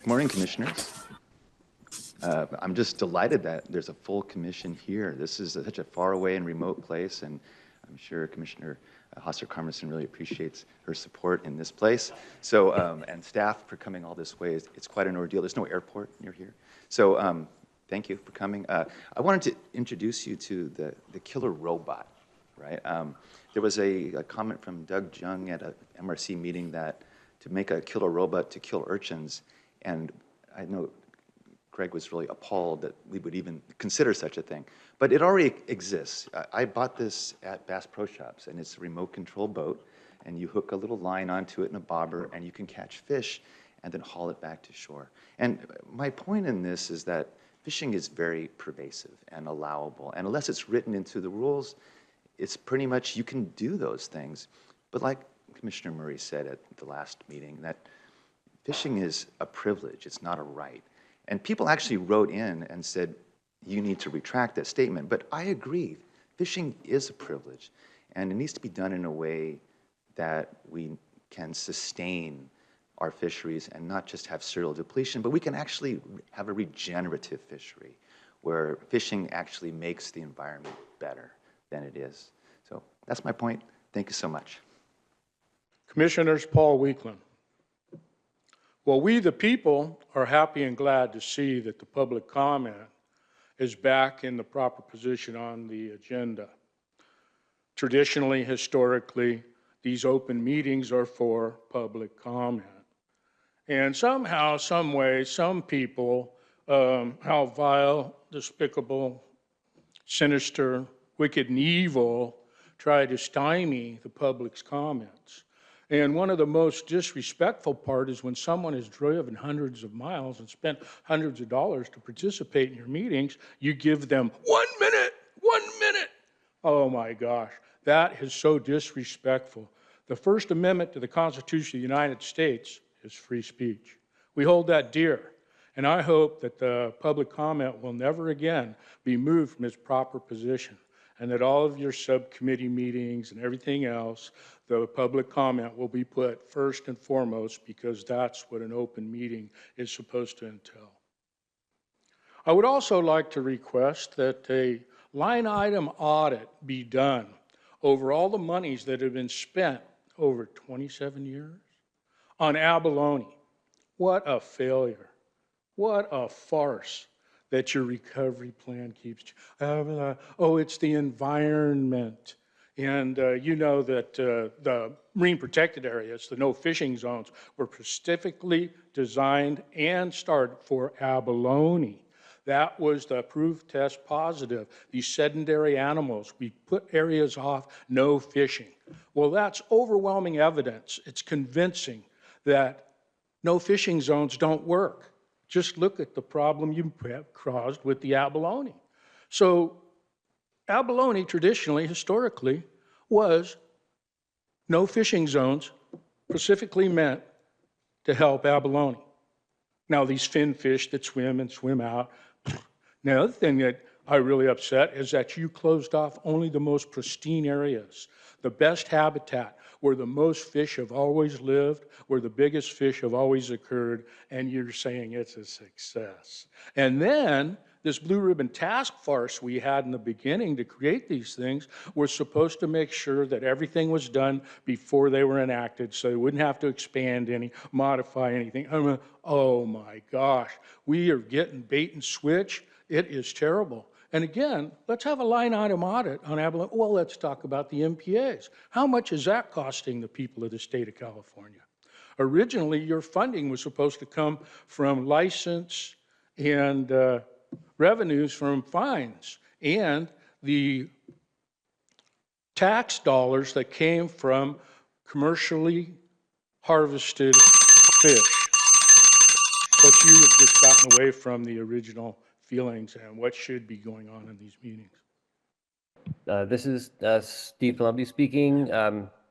Good morning, commissioners. I'm just delighted that there's a full commission here. This is such a far away and remote place, and I'm sure Commissioner Hosser-Carmerson really appreciates her support in this place. So, and staff for coming all this way. It's quite an ordeal. There's no airport near here. So, thank you for coming. I wanted to introduce you to the killer robot, right? There was a comment from Doug Chang at a MRC meeting that to make a killer robot to kill urchins, and I know Greg was really appalled that we would even consider such a thing. But it already exists. I bought this at Bass Pro Shops, and it's a remote control boat, and you hook a little line onto it in a bobber, and you can catch fish and then haul it back to shore. And my point in this is that fishing is very pervasive and allowable, and unless it's written into the rules, it's pretty much you can do those things. But like Commissioner Murray said at the last meeting, that fishing is a privilege, it's not a right. And people actually wrote in and said, you need to retract that statement. But I agree, fishing is a privilege, and it needs to be done in a way that we can sustain our fisheries and not just have serial depletion, but we can actually have a regenerative fishery where fishing actually makes the environment better than it is. So that's my point. Thank you so much. Commissioners, Paul Weakland. Well, we the people are happy and glad to see that the public comment is back in the proper position on the agenda. Traditionally, historically, these open meetings are for public comment. And somehow, some way, some people, how vile, despicable, sinister, wicked, and evil, try to stymie the public's comments. And one of the most disrespectful part is when someone has driven hundreds of miles and spent hundreds of dollars to participate in your meetings, you give them 1 minute, 1 minute. Oh my gosh, that is so disrespectful. The First Amendment to the Constitution of the United States is free speech. We hold that dear. And I hope that the public comment will never again be moved from its proper position, and that all of your subcommittee meetings and everything else, the public comment will be put first and foremost, because that's what an open meeting is supposed to entail. I would also like to request that a line item audit be done over all the monies that have been spent over 27 years on abalone. What a failure. What a farce that your recovery plan keeps. Oh, it's the environment. And you know that the marine protected areas, the no fishing zones, were specifically designed and started for abalone. That was the proof test positive. These sedentary animals, we put areas off, no fishing. Well, that's overwhelming evidence. It's convincing that no fishing zones don't work. Just look at the problem you have caused with the abalone. So abalone traditionally, historically, was no fishing zones specifically meant to help abalone. Now these fin fish that swim and swim out. Now the other thing that I really upset is that you closed off only the most pristine areas, the best habitat, where the most fish have always lived, where the biggest fish have always occurred, and you're saying it's a success. And then this blue ribbon task force we had in the beginning to create these things was supposed to make sure that everything was done before they were enacted, so they wouldn't have to expand any, modify anything. I mean, oh my gosh, we are getting bait and switch. It is terrible. And again, let's have a line item audit on abalone. Well, let's talk about the MPAs. How much is that costing the people of the state of California? Originally, your funding was supposed to come from license and revenues from fines and the tax dollars that came from commercially harvested fish. But you have just gotten away from the original feelings and what should be going on in these meetings. This is Steve Palumbi speaking.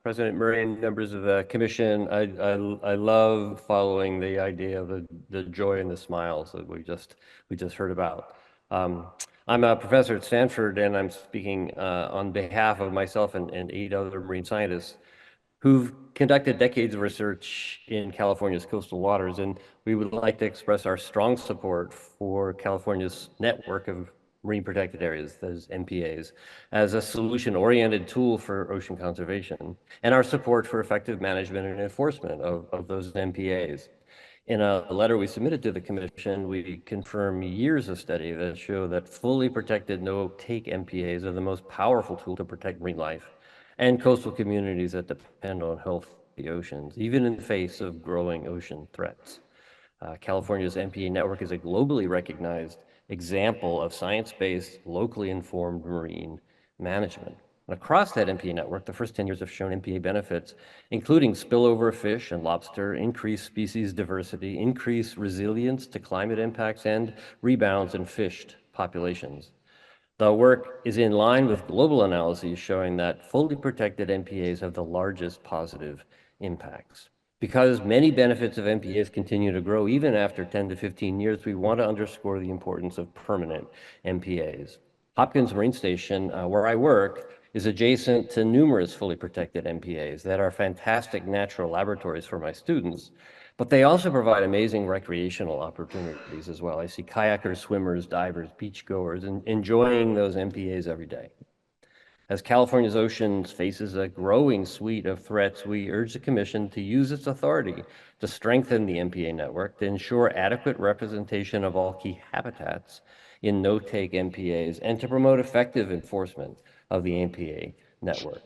President Murray and members of the commission, I love following the idea of the joy and the smiles that we just heard about. I'm a professor at Stanford, and I'm speaking on behalf of myself and 8 other marine scientists who've conducted decades of research in California's coastal waters, and we would like to express our strong support for California's network of marine protected areas, those MPAs, as a solution-oriented tool for ocean conservation, and our support for effective management and enforcement of those MPAs. In a letter we submitted to the Commission, we confirm years of study that show that fully protected no-take MPAs are the most powerful tool to protect marine life and coastal communities that depend on healthy oceans, even in the face of growing ocean threats. California's MPA network is a globally recognized example of science-based, locally informed marine management. And across that MPA network, the first 10 years have shown MPA benefits, including spillover fish and lobster, increased species diversity, increased resilience to climate impacts, and rebounds in fished populations. The work is in line with global analyses showing that fully protected MPAs have the largest positive impacts. Because many benefits of MPAs continue to grow even after 10 to 15 years, we want to underscore the importance of permanent MPAs. Hopkins Marine Station, where I work, is adjacent to numerous fully protected MPAs that are fantastic natural laboratories for my students, but they also provide amazing recreational opportunities as well. I see kayakers, swimmers, divers, beachgoers enjoying those MPAs every day. As California's oceans faces a growing suite of threats, we urge the Commission to use its authority to strengthen the MPA network to ensure adequate representation of all key habitats in no-take MPAs and to promote effective enforcement of the MPA network.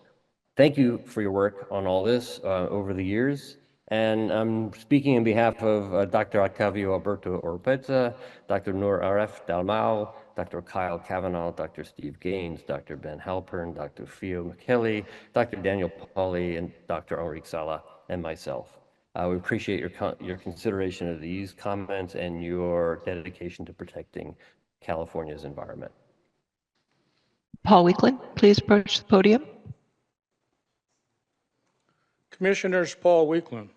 Thank you for your work on all this over the years. And I'm speaking on behalf of Dr. Octavio Alberto Oropeza, Dr. Noor Aref Dalmau, Dr. Kyle Cavanaugh, Dr. Steve Gaines, Dr. Ben Halpern, Dr. Theo McKelly, Dr. Daniel Pauly, and Dr. Enrique Sala, and myself. We appreciate your consideration of these comments and your dedication to protecting California's environment. Paul Weakland, please approach the podium. Commissioners, Paul Weakland.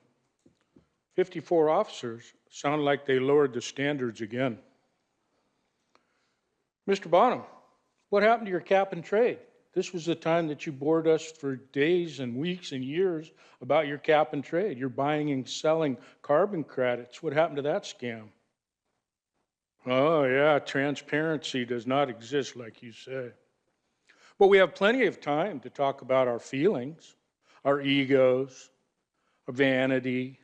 54 officers sound like they lowered the standards again. Mr. Bonham, what happened to your cap and trade? This was the time that you bored us for days and weeks and years about your cap and trade. You're buying and selling carbon credits. What happened to that scam? Oh, yeah, transparency does not exist, like you say. But we have plenty of time to talk about our feelings, our egos, our vanity,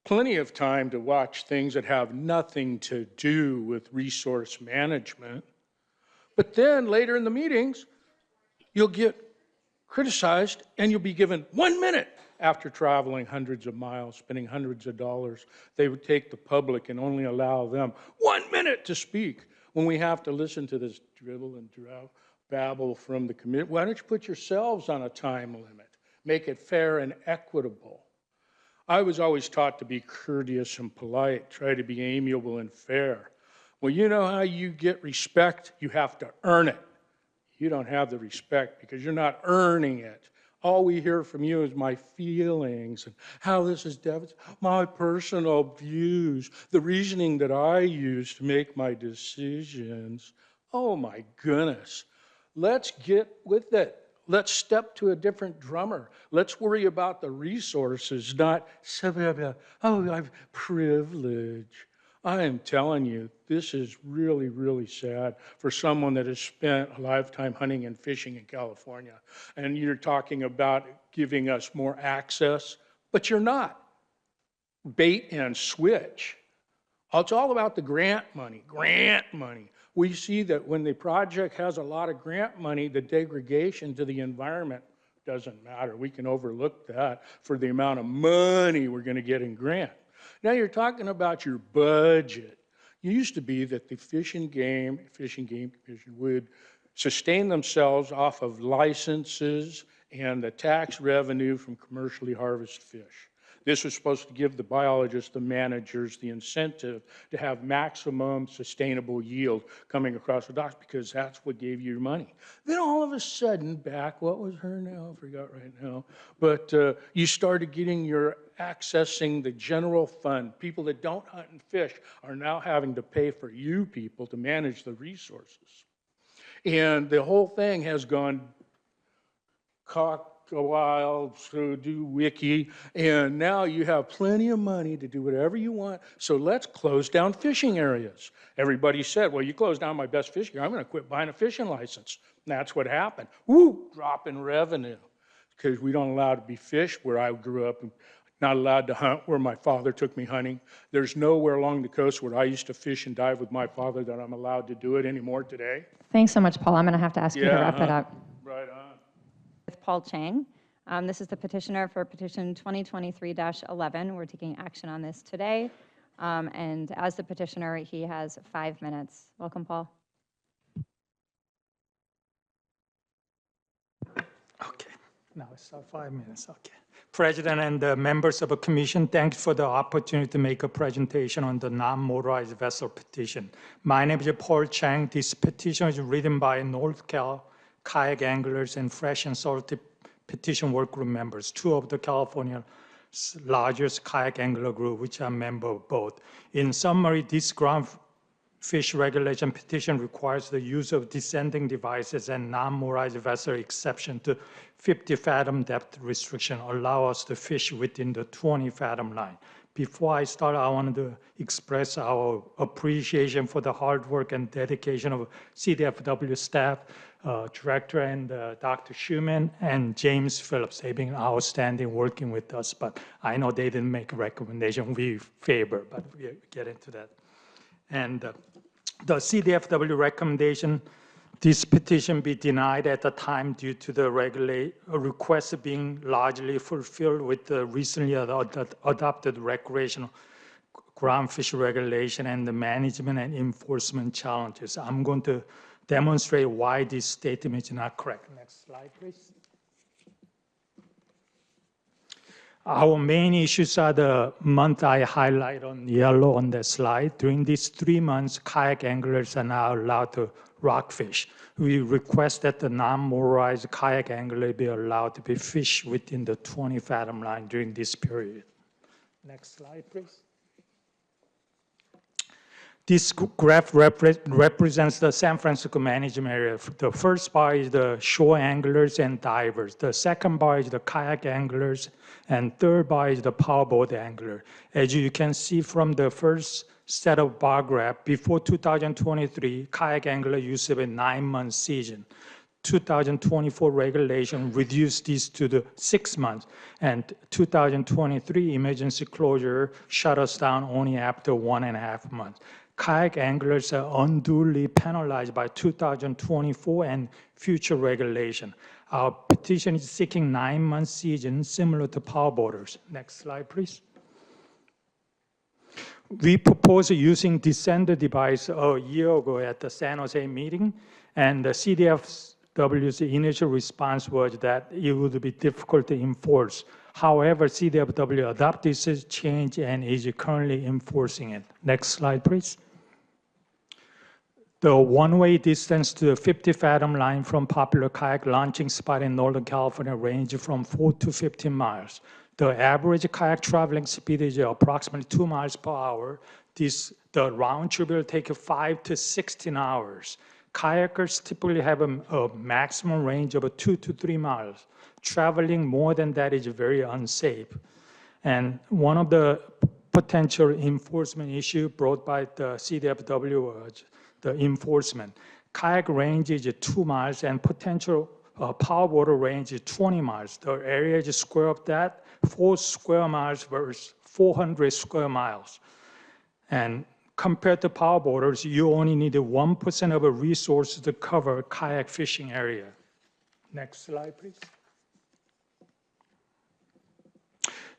plenty of time to watch things that have nothing to do with resource management. But then later in the meetings, you'll get criticized and you'll be given 1 minute after traveling hundreds of miles, spending hundreds of dollars. They would take the public and only allow them 1 minute to speak when we have to listen to this dribble and babble from the committee. Why don't you put yourselves on a time limit? Make it fair and equitable. I was always taught to be courteous and polite, try to be amiable and fair. Well, you know how you get respect? You have to earn it. You don't have the respect because you're not earning it. All we hear from you is my feelings and how this is my personal views, the reasoning that I use to make my decisions. Oh my goodness. Let's get with it. Let's step to a different drummer. Let's worry about the resources, not, oh, I've privilege. I am telling you, this is really, really sad for someone that has spent a lifetime hunting and fishing in California. And you're talking about giving us more access, but you're not. Bait and switch. It's all about the grant money, We see that when the project has a lot of grant money, the degradation to the environment doesn't matter. We can overlook that for the amount of money we're going to get in grant. Now you're talking about your budget. It used to be that the Fish and Game Commission would sustain themselves off of licenses and the tax revenue from commercially harvested fish. This was supposed to give the biologists, the managers, the incentive to have maximum sustainable yield coming across the docks because that's what gave you your money. Then all of a sudden, what was her now? I forgot right now. But you started getting your accessing the general fund. People that don't hunt and fish are now having to pay for you people to manage the resources. And the whole thing has gone a while to do wiki, and now you have plenty of money to do whatever you want, so let's close down fishing areas. Everybody said, well, you close down my best fishing area, I'm going to quit buying a fishing license. And that's what happened. Woo, drop in revenue, because we don't allow to be fished where I grew up, not allowed to hunt where my father took me hunting. There's nowhere along the coast where I used to fish and dive with my father that I'm allowed to do it anymore today. Thanks so much, Paul. I'm going to have to ask you to wrap it up. Right on. With Paul Chang. This is the petitioner for petition 2023-11. We're taking action on this today. And as the petitioner, he has 5 minutes. Welcome, Paul. Okay, now it's 5 minutes, okay. President and the members of the commission, thanks for the opportunity to make a presentation on the non-motorized vessel petition. My name is Paul Chang. This petition is written by North Cal kayak anglers and fresh and salty petition work group members, two of the California's largest kayak angler group, which I'm a member of both. In summary, this ground fish regulation petition requires the use of descending devices and non-motorized vessel exception to 50 fathom depth restriction allow us to fish within the 20 fathom line. Before I start, I wanted to express our appreciation for the hard work and dedication of CDFW staff, Director and Dr. Schumann and James Phillips. They've been outstanding working with us, but I know they didn't make a recommendation we favor, but we'll get into that. And the CDFW recommendation, this petition be denied at the time due to the request being largely fulfilled with the recently adopted recreational ground fish regulation and the management and enforcement challenges. I'm going to demonstrate why this statement is not correct. Next slide, please. Our main issues are the month I highlight on yellow on the slide. During these 3 months, kayak anglers are now allowed to rock fish. We request that the non-motorized kayak angler be allowed to be fished within the 20 fathom line during this period. Next slide, please. This graph represents the San Francisco management area. The first bar is the shore anglers and divers. The second bar is the kayak anglers, and third bar is the powerboat angler. As you can see from the first set of bar graph, before 2023, kayak angler used to be a 9-month season. 2024 regulation reduced this to the 6 months, and 2023 emergency closure shut us down only after 1.5 months. Kayak anglers are unduly penalized by 2024 and future regulation. Our petition is seeking 9-month season similar to powerboaters. Next slide, please. We proposed using descender device a year ago at the San Jose meeting, and the CDFW's initial response was that it would be difficult to enforce. However, CDFW adopted this change and is currently enforcing it. Next slide, please. The one-way distance to the 50 fathom line from popular kayak launching spot in Northern California ranges from 4 to 15 miles. The average kayak traveling speed is approximately 2 miles per hour. The round trip will take 5 to 16 hours. Kayakers typically have a maximum range of 2 to 3 miles. Traveling more than that is very unsafe. And one of the potential enforcement issues brought by the CDFW was the enforcement. Kayak range is 2 miles and potential powerboater range is 20 miles. The area is square of that, 4 square miles versus 400 square miles. And compared to powerboaters, you only need 1% of a resource to cover kayak fishing area. Next slide, please.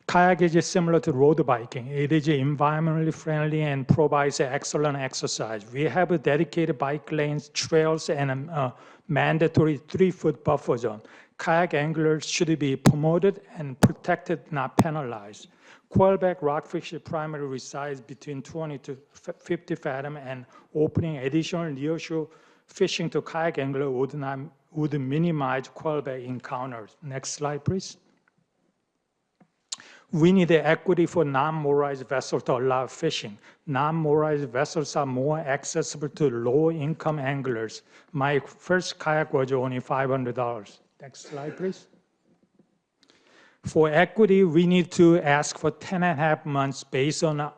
Kayak is similar to road biking. It is environmentally friendly and provides excellent exercise. We have dedicated bike lanes, trails, and a mandatory 3-foot buffer zone. Kayak anglers should be promoted and protected, not penalized. Quailback rockfish primarily resides between 20 to 50 fathom, and opening additional nearshore fishing to kayak angler would minimize quailback encounters. Next slide, please. We need the equity for non-motorized vessels to allow fishing. Non-motorized vessels are more accessible to low-income anglers. My first kayak was only $500. Next slide, please. For equity, we need to ask for 10.5 months based on a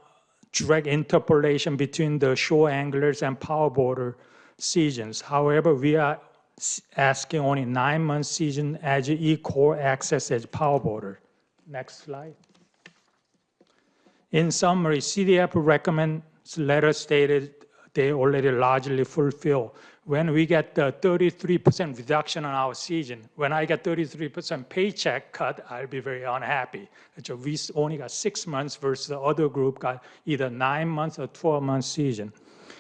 direct interpolation between the shore anglers and powerboater seasons. However, we are asking only 9 months season as equal access as powerboater. Next slide. In summary, CDF recommends letter stated they already largely fulfill. When we get the 33% reduction on our season, when I get 33% paycheck cut, I'll be very unhappy. So we only got 6 months versus the other group got either 9 months or 12 months season.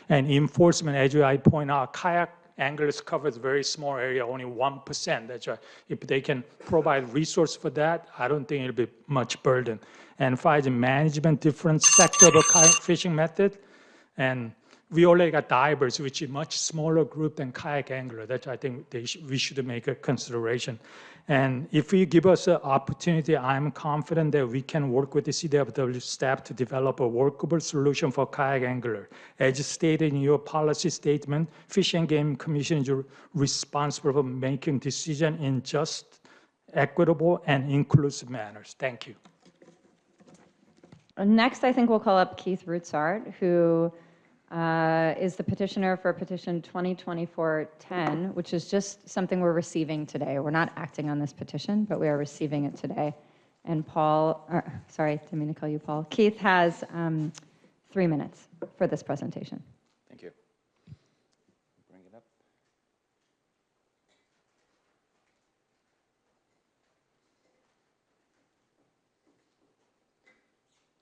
And enforcement, as I point out, kayak anglers covers very small area, only 1%. That's right. If they can provide resource for that, I don't think it'll be much burden. And 5, the management different sector of kayak fishing method. And we already got divers, which is a much smaller group than kayak angler. That I think we should make a consideration. And if you give us an opportunity, I'm confident that we can work with the CDFW staff to develop a workable solution for kayak angler. As stated in your policy statement, Fish and Game Commission is responsible for making decisions in just, equitable, and inclusive manners. Thank you. Next, I think we'll call up Keith Rutzart, who is the petitioner for petition 2024-10, which is just something we're receiving today. We're not acting on this petition, but we are receiving it today. And Paul, sorry, didn't mean to call you Paul. Keith has 3 minutes for this presentation. Thank you. Bring it up.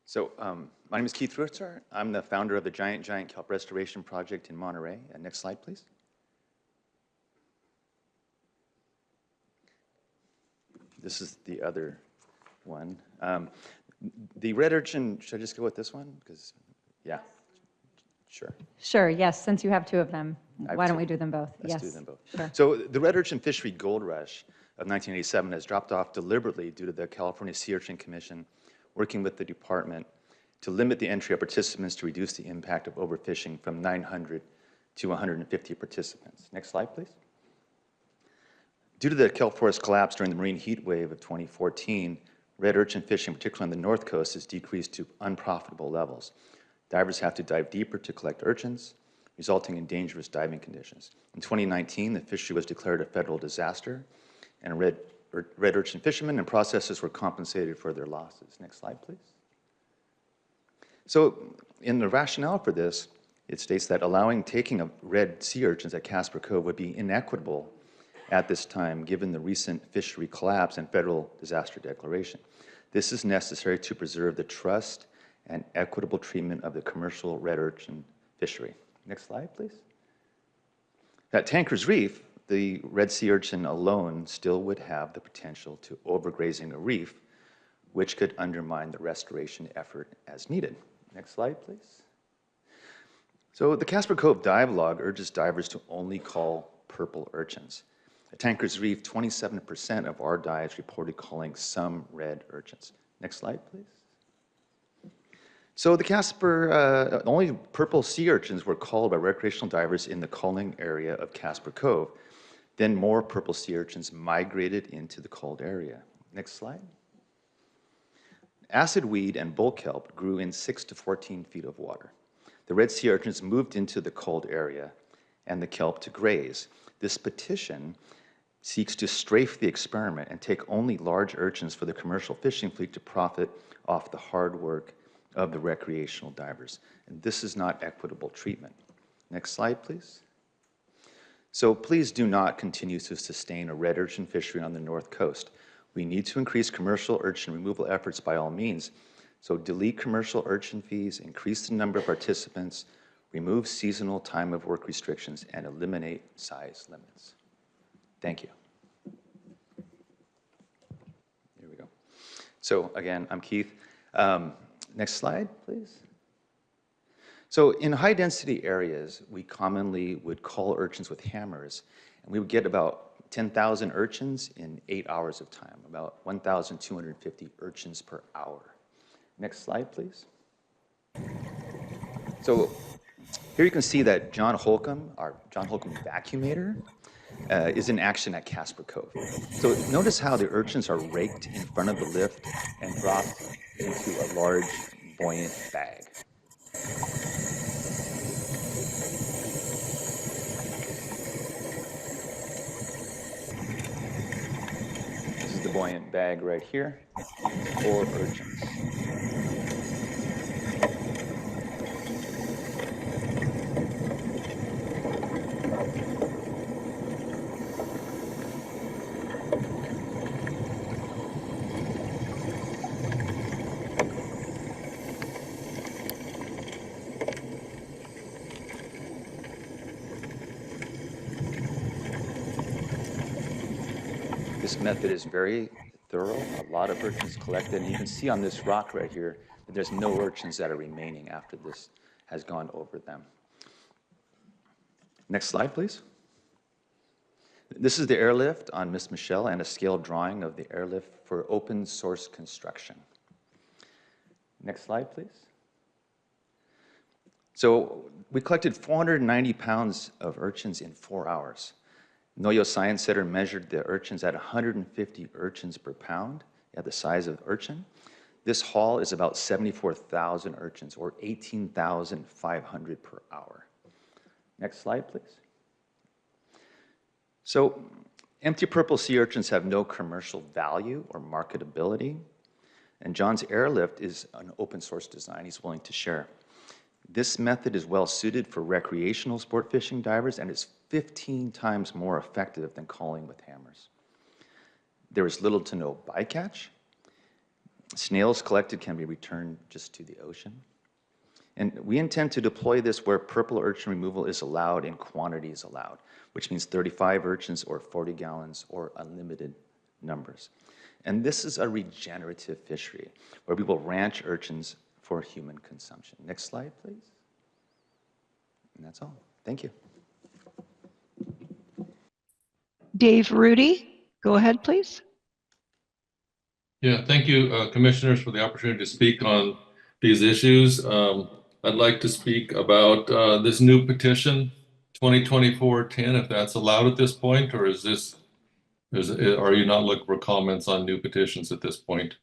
So my name is Keith Rutzart. I'm the founder of the Giant Kelp Restoration Project in Monterey. Next slide, please. This is the other one. The red urchin, should I just go with this one? Because, yeah, sure. Sure, yes, since you have 2 of them, why don't we do them both? Let's Yes. do them both. Sure. So the red urchin fishery gold rush of 1987 has dropped off deliberately due to the California Sea Urchin Commission working with the department to limit the entry of participants to reduce the impact of overfishing from 900 to 150 participants. Next slide, please. Due to the kelp forest collapse during the marine heat wave of 2014, red urchin fishing, particularly on the north coast, has decreased to unprofitable levels. Divers have to dive deeper to collect urchins, resulting in dangerous diving conditions. In 2019, the fishery was declared a federal disaster, and red urchin fishermen and processors were compensated for their losses. Next slide, please. So in the rationale for this, it states that allowing taking of red sea urchins at Casper Cove would be inequitable at this time, given the recent fishery collapse and federal disaster declaration. This is necessary to preserve the trust and equitable treatment of the commercial red urchin fishery. Next slide, please. At Tanker's Reef, the red sea urchin alone still would have the potential to overgrazing a reef, which could undermine the restoration effort as needed. Next slide, please. So the Casper Cove dive log urges divers to only call purple urchins. At Tanker's Reef, 27% of our dives reported calling some red urchins. Next slide, please. So the Casper, only purple sea urchins were called by recreational divers in the culling area of Casper Cove. Then more purple sea urchins migrated into the culled area. Next slide. Acid weed and bull kelp grew in 6 to 14 feet of water. The red sea urchins moved into the culled area and the kelp to graze. This petition seeks to strafe the experiment and take only large urchins for the commercial fishing fleet to profit off the hard work of the recreational divers. And this is not equitable treatment. Next slide, please. So please do not continue to sustain a red urchin fishery on the north coast. We need to increase commercial urchin removal efforts by all means. So delete commercial urchin fees, increase the number of participants, remove seasonal time of work restrictions, and eliminate size limits. Thank you. Here we go. So again, I'm Keith. Next slide, please. So in high-density areas, we commonly would cull urchins with hammers, and we would get about 10,000 urchins in 8 hours of time, about 1,250 urchins per hour. Next slide, please. So here you can see that John Holcomb, our John Holcomb vacuumator, is in action at Casper Cove. So notice how the urchins are raked in front of the lift and dropped into a large buoyant bag. This is the buoyant bag right here, full of urchins. This method is very thorough, a lot of urchins collected, and you can see on this rock right here that there's no urchins that are remaining after this has gone over them. Next slide, please. This is the airlift on Miss Michelle and a scale drawing of the airlift for open source construction. Next slide, please. So we collected 490 pounds of urchins in 4 hours. Noyo Science Center measured the urchins at 150 urchins per pound at the size of urchin. This haul is about 74,000 urchins, or 18,500 per hour. Next slide, please. So empty purple sea urchins have no commercial value or marketability, and John's airlift is an open source design he's willing to share. This method is well suited for recreational sport fishing divers and is 15 times more effective than calling with hammers. There is little to no bycatch. Snails collected can be returned just to the ocean. And we intend to deploy this where purple urchin removal is allowed in quantities allowed, which means 35 urchins or 40 gallons or unlimited numbers. And this is a regenerative fishery where we will ranch urchins for human consumption. Next slide, please. And that's all. Thank you. Dave Rudie, go ahead, please. Yeah, thank you, commissioners, for the opportunity to speak on these issues. I'd like to speak about this new petition, 2024-10, if that's allowed at this point, or are you not looking for comments on new petitions at this point?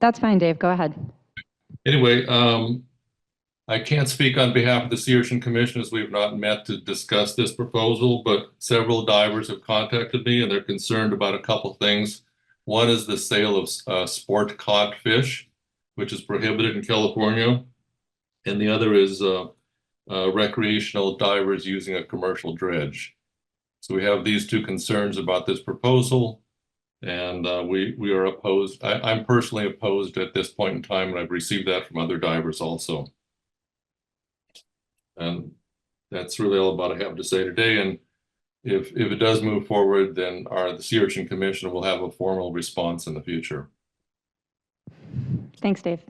That's fine, Dave. Go ahead. Anyway, I can't speak on behalf of the Urchin Commission as we have not met to discuss this proposal, but several divers have contacted me and they're concerned about a couple things. One is the sale of sport caught fish, which is prohibited in California. And the other is recreational divers using a commercial dredge. So we have these two concerns about this proposal. And we are opposed. I'm personally opposed at this point in time, and I've received that from other divers also. And that's really all about I have to say today. And if it does move forward, then the Sea Urchin Commission will have a formal response in the future. Thanks, Dave.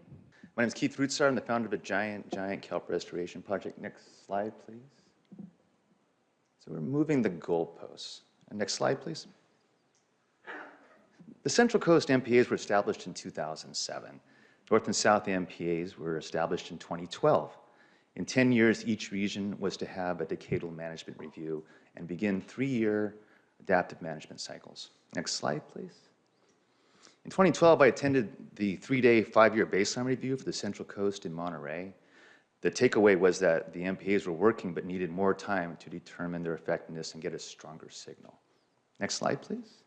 My name is Keith Rootsar. I'm the founder of a giant kelp restoration project. Next slide, please. So we're moving the goalposts. And next slide, please. The Central Coast MPAs were established in 2007. North and South MPAs were established in 2012. In 10 years, each region was to have a decadal management review and begin 3-year adaptive management cycles. Next slide, please. In 2012, I attended the 3-day, 5-year baseline review for the Central Coast in Monterey. The takeaway was that the MPAs were working but needed more time to determine their effectiveness and get a stronger signal. Next slide, please.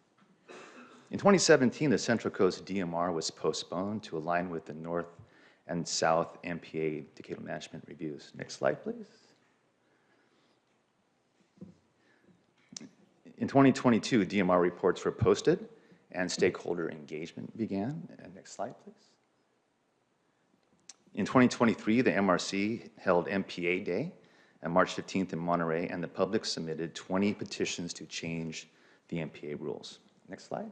In 2017, the Central Coast DMR was postponed to align with the North and South MPA decadal management reviews. Next slide, please. In 2022, DMR reports were posted and stakeholder engagement began. And next slide, please. In 2023, the MRC held MPA Day on March 15th in Monterey, and the public submitted 20 petitions to change the MPA rules. Next slide.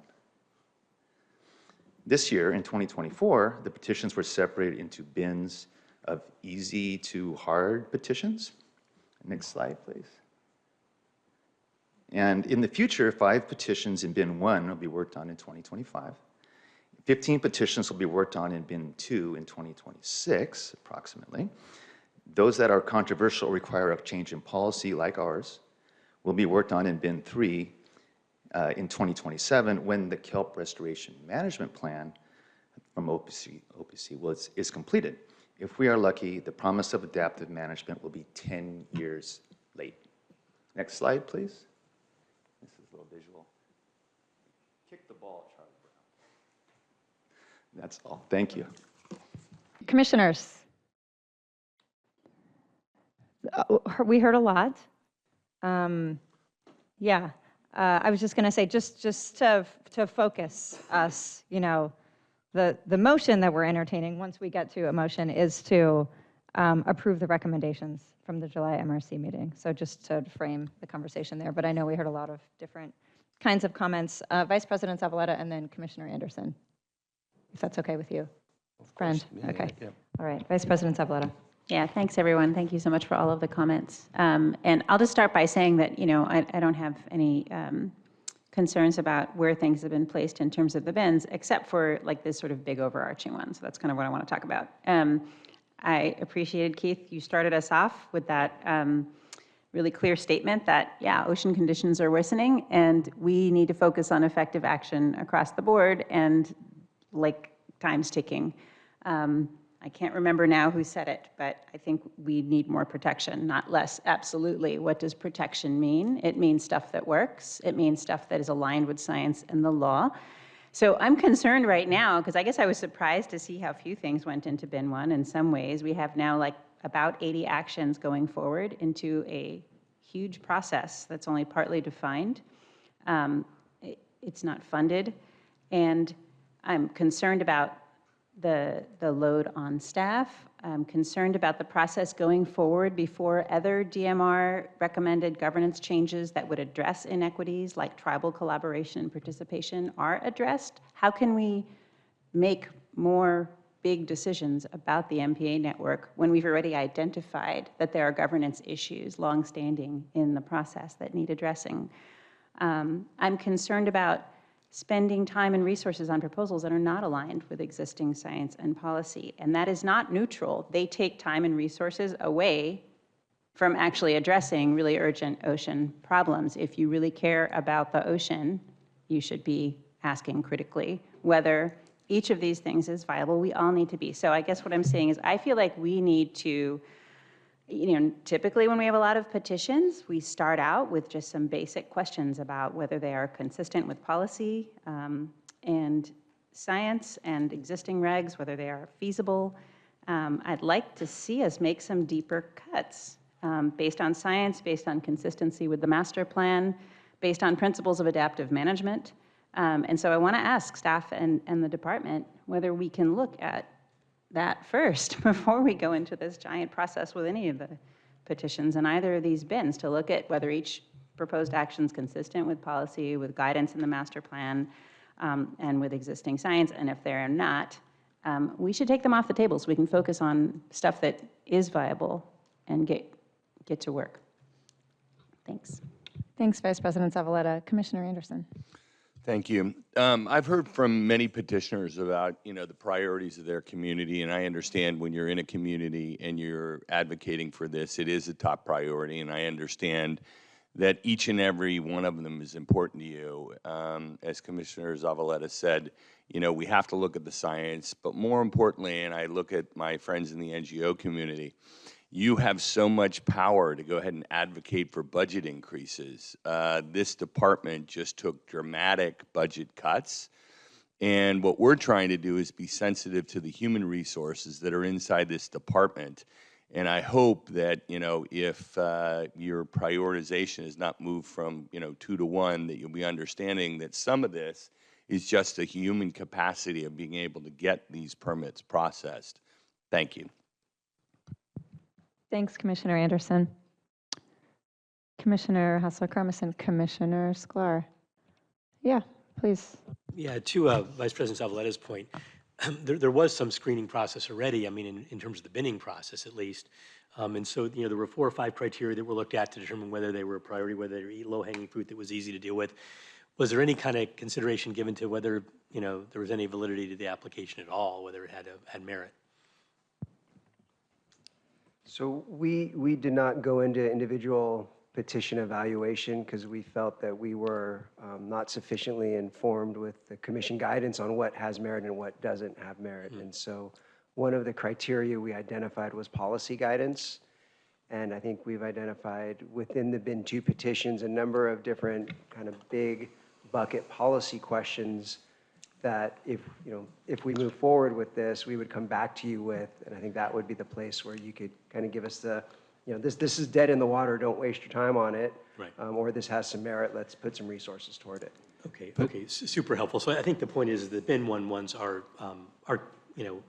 This year, in 2024, the petitions were separated into bins of easy to hard petitions. Next slide, please. And in the future, 5 petitions in bin 1 will be worked on in 2025. 15 petitions will be worked on in bin 2 in 2026, approximately. Those that are controversial or require a change in policy, like ours, will be worked on in bin 3 in 2027 when the kelp restoration management plan from OPC is completed. If we are lucky, the promise of adaptive management will be 10 years late. Next slide, please. This is a little visual. Kick the ball, Charlie Brown. That's all. Thank you. Commissioners, we heard a lot. Yeah, I was just going to say, just to focus us, you know, the motion that we're entertaining, once we get to a motion, is to approve the recommendations from the July MRC meeting. So just to frame the conversation there, but I know we heard a lot of different kinds of comments. Vice President Zavaleta and then Commissioner Anderson, if that's okay with you. Friend, okay. Yeah. All right, Vice President Zavaleta. Yeah, thanks, everyone. Thank you so much for all of the comments. And I'll just start by saying that, you know, I don't have any concerns about where things have been placed in terms of the bins, except for like this sort of big overarching one. So that's kind of what I want to talk about. I appreciated, Keith, you started us off with that really clear statement that, yeah, ocean conditions are worsening, and we need to focus on effective action across the board, and like time's ticking. I can't remember now who said it, but I think we need more protection, not less. Absolutely. What does protection mean? It means stuff that works. It means stuff that is aligned with science and the law. So I'm concerned right now, because I guess I was surprised to see how few things went into bin 1 in some ways. We have now like about 80 actions going forward into a huge process that's only partly defined. It's not funded. And I'm concerned about the load on staff. I'm concerned about the process going forward before other DMR recommended governance changes that would address inequities like tribal collaboration and participation are addressed. How can we make more big decisions about the MPA network when we've already identified that there are governance issues longstanding in the process that need addressing? I'm concerned about spending time and resources on proposals that are not aligned with existing science and policy. And that is not neutral. They take time and resources away from actually addressing really urgent ocean problems. If you really care about the ocean, you should be asking critically whether each of these things is viable. We all need to be. So I guess what I'm saying is I feel like we need to, you know, typically when we have a lot of petitions, we start out with just some basic questions about whether they are consistent with policy and science and existing regs, whether they are feasible. I'd like to see us make some deeper cuts based on science, based on consistency with the master plan, based on principles of adaptive management. And so I want to ask staff and the department whether we can look at that first before we go into this giant process with any of the petitions in either of these bins, to look at whether each proposed action is consistent with policy, with guidance in the master plan, and with existing science. And if they're not, we should take them off the table so we can focus on stuff that is viable and get to work. Thanks. Thanks, Vice President Zavaleta. Commissioner Anderson. Thank you. I've heard from many petitioners about, you know, the priorities of their community, and I understand when you're in a community and you're advocating for this, it is a top priority, and I understand that each and every one of them is important to you. As Commissioner Zavaleta said, you know, we have to look at the science, but more importantly, and I look at my friends in the NGO community, you have so much power to go ahead and advocate for budget increases. This department just took dramatic budget cuts, and what we're trying to do is be sensitive to the human resources that are inside this department. And I hope that, you know, if your prioritization is not moved from, you know, 2 to 1, that you'll be understanding that some of this is just a human capacity of being able to get these permits processed. Thank you. Thanks, Commissioner Anderson. Commissioner Hassler-Carmison, Commissioner Sklar. Yeah, please. Yeah, to Vice President Zavaleta's point, there was some screening process already, I mean, in terms of the binning process at least. And so, you know, there were 4 or 5 criteria that were looked at to determine whether they were a priority, whether they were low-hanging fruit that was easy to deal with. Was there any kind of consideration given to whether, you know, there was any validity to the application at all, whether it had merit? So we did not go into individual petition evaluation because we felt that we were not sufficiently informed with the commission guidance on what has merit and what doesn't have merit. And so one of the criteria we identified was policy guidance. And I think we've identified within the bin 2 petitions a number of different kind of big bucket policy questions that if we move forward with this, we would come back to you with, and I think that would be the place where you could kind of give us the, this is dead in the water, don't waste your time on it. Right. Or this has some merit, let's put some resources toward it. Okay, super helpful. So I think the point is the bin 1 ones are,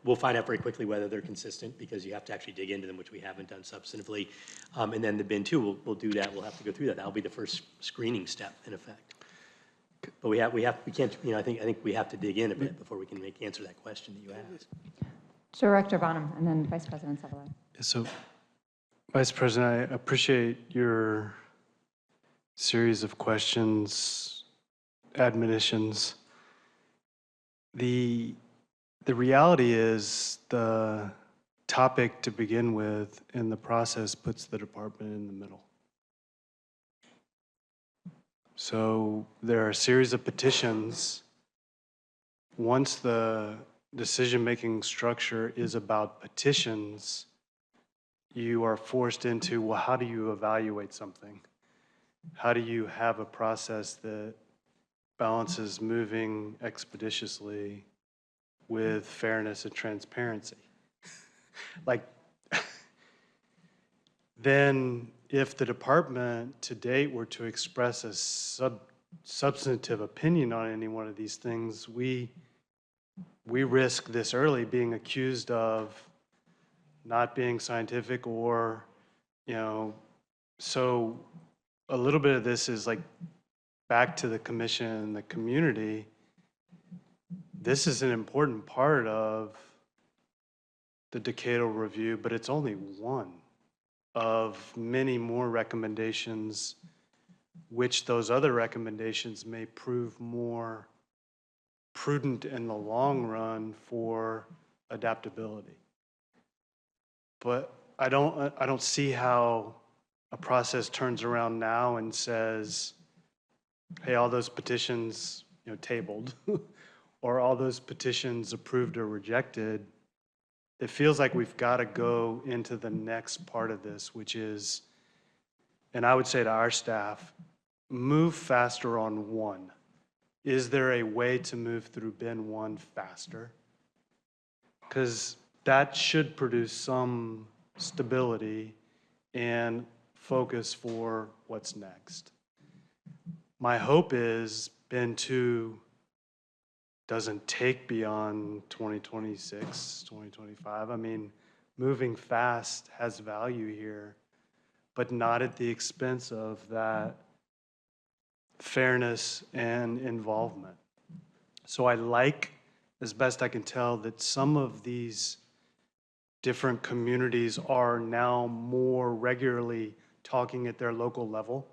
we'll find out very quickly whether they're consistent because you have to actually dig into them, which we haven't done substantively. And then the bin 2, we'll do that. We'll have to go through that. That'll be the first screening step in effect. But we can't, I think we have to dig in a bit before we can answer that question that you asked. Director Bonham, and then Vice President Zavala. So, Vice President, I appreciate your series of questions, admonitions. The reality is the topic to begin with in the process puts the department in the middle. So there are a series of petitions. Once the decision-making structure is about petitions, you are forced into, well, how do you evaluate something? How do you have a process that balances moving expeditiously with fairness and transparency? Then if the department to date were to express a substantive opinion on any one of these things, we risk this early being accused of not being scientific or, so a little bit of this is like back to the commission and the community. This is an important part of the Decadal review, but it's only one of many more recommendations, which those other recommendations may prove more prudent in the long run for adaptability. But I don't see how a process turns around now and says, hey, all those petitions, tabled, or all those petitions approved or rejected. It feels like we've got to go into the next part of this, which is, and I would say to our staff, move faster on one. Is there a way to move through bin 1 faster? Because that should produce some stability and focus for what's next. My hope is bin 2 doesn't take beyond 2026, 2025. I mean, moving fast has value here, but not at the expense of that fairness and involvement. So I like, as best I can tell, that some of these different communities are now more regularly talking at their local level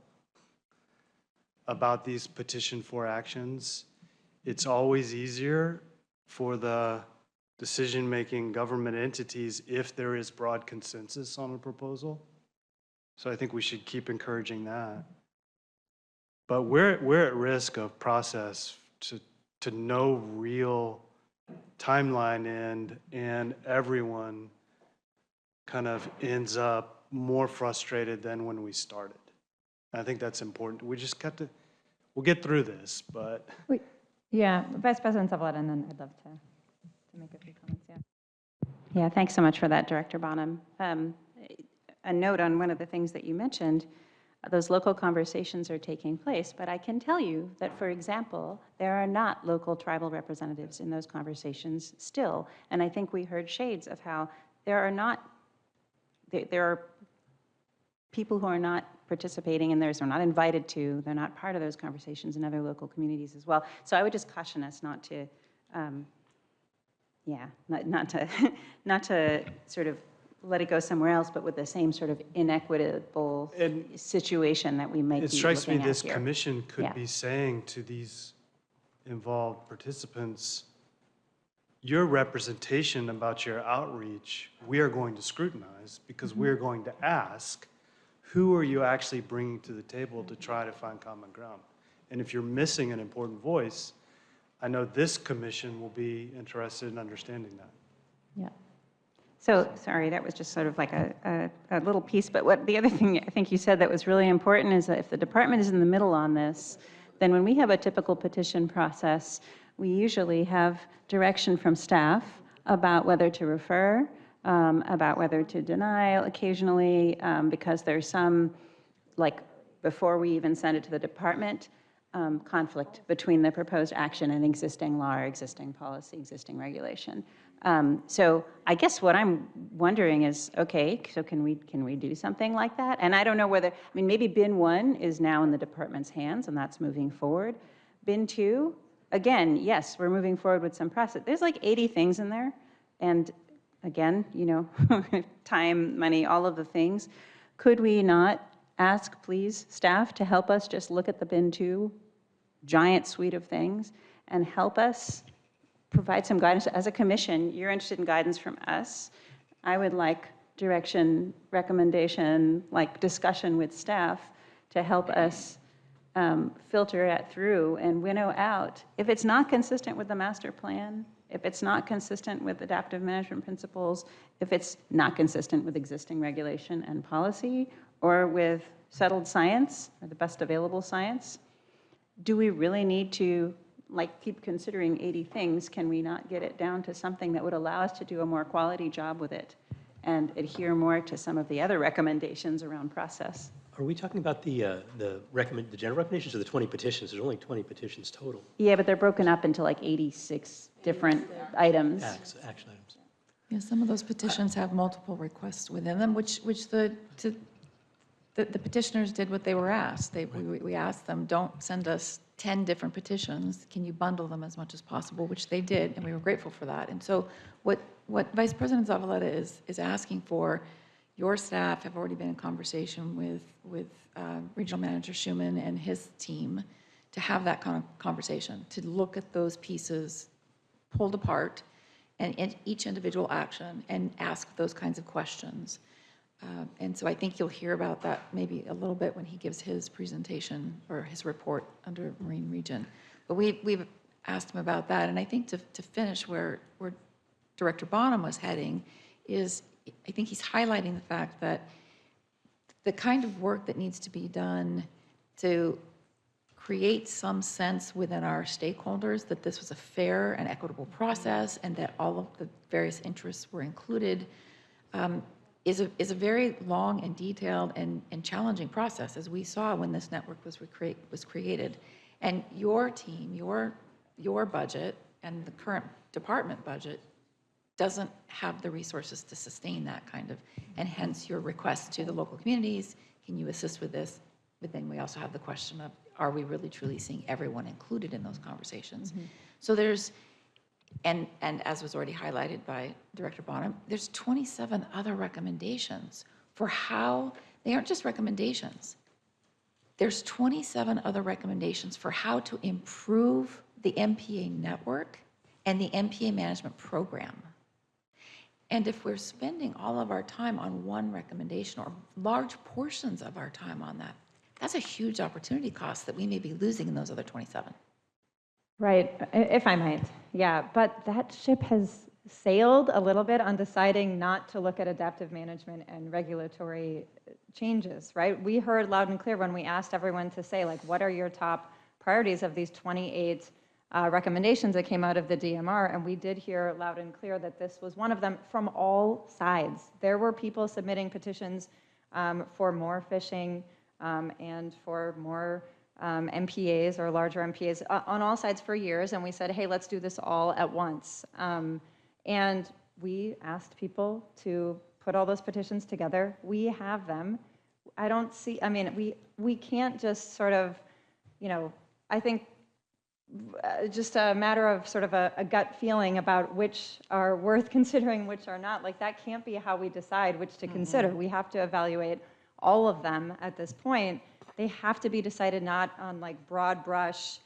about these petition for actions. It's always easier for the decision-making government entities if there is broad consensus on a proposal. So I think we should keep encouraging that. But we're at risk of process to no real timeline end, and everyone kind of ends up more frustrated than when we started. I think that's important. We just got to, we'll get through this, but. Yeah, Vice President Zavala, and then I'd love to make a few comments, Yeah, thanks so much for that, Director Bonham. A note on one of the things that you mentioned, those local conversations are taking place, but I can tell you that, for example, there are not local tribal representatives in those conversations still, and I think we heard shades of how there are people who are not participating in theirs, are not invited to, they're not part of those conversations in other local communities as well. So I would just caution us not to, not to sort of let it go somewhere else, but with the same sort of inequitable situation that we might be looking at here. It strikes me this commission could be saying to these involved participants, your representation about your outreach, we are going to scrutinize because we're going to ask who are you actually bringing to the table to try to find common ground? And if you're missing an important voice, I know this commission will be interested in understanding that. Yeah. So, sorry, that was just sort of like a little piece, but what the other thing I think you said that was really important is that if the department is in the middle on this, then when we have a typical petition process, we usually have direction from staff about whether to refer, about whether to deny occasionally, because there's some, like, before we even send it to the department, conflict between the proposed action and existing law or existing policy, existing regulation. So I guess what I'm wondering is, okay, so can we do something like that? And I don't know whether, I mean, maybe bin 1 is now in the department's hands and that's moving forward. Bin 2, again, yes, we're moving forward with some process. There's like 80 things in there. And again, you know, time, money, all of the things. Could we not ask, please, staff to help us just look at the bin 2 giant suite of things and help us provide some guidance? As a commission, you're interested in guidance from us. I would like direction, recommendation, like discussion with staff to help us filter it through and winnow out. If it's not consistent with the master plan, if it's not consistent with adaptive management principles, if it's not consistent with existing regulation and policy, or with settled science, or the best available science, do we really need to like keep considering 80 things? Can we not get it down to something that would allow us to do a more quality job with it and adhere more to some of the other recommendations around process? Are we talking about the general recommendations or the 20 petitions? There's only 20 petitions total. Yeah, but they're broken up into like 86 different items. Action items. Yeah, some of those petitions have multiple requests within them, which the petitioners did what they were asked. We asked them, don't send us 10 different petitions. Can you bundle them as much as possible, which they did, and we were grateful for that. And so what Vice President Zavaleta is asking for, your staff have already been in conversation with Regional Manager Schuman and his team to have that kind of conversation, to look at those pieces pulled apart and each individual action and ask those kinds of questions. And so I think you'll hear about that maybe a little bit when he gives his presentation or his report under Marine Region. But we've asked him about that. And I think to finish where Director Bonham was heading is, I think he's highlighting the fact that the kind of work that needs to be done to create some sense within our stakeholders that this was a fair and equitable process and that all of the various interests were included is a very long and detailed and challenging process, as we saw when this network was created. And your team, your budget and the current department budget doesn't have the resources to sustain that kind of, and hence your request to the local communities, can you assist with this? But then we also have the question of, are we really truly seeing everyone included in those conversations? Mm-hmm. So there's, and as was already highlighted by Director Bonham, there's 27 other recommendations for how, they aren't just recommendations. There's 27 other recommendations for how to improve the MPA network and the MPA management program. And if we're spending all of our time on one recommendation or large portions of our time on that, that's a huge opportunity cost that we may be losing in those other 27. Right, if I might. Yeah, but that ship has sailed a little bit on deciding not to look at adaptive management and regulatory changes, right? We heard loud and clear when we asked everyone to say, like, what are your top priorities of these 28 recommendations that came out of the DMR, and we did hear loud and clear that this was one of them from all sides. There were people submitting petitions for more fishing and for more MPAs or larger MPAs on all sides for years, and we said, hey, let's do this all at once. And we asked people to put all those petitions together. We have them. I don't see, I mean, we can't just sort of, you know, I think just a matter of sort of a gut feeling about which are worth considering, which are not. Like, that can't be how we decide which to consider. We have to evaluate all of them at this point. They have to be decided not on like broad brush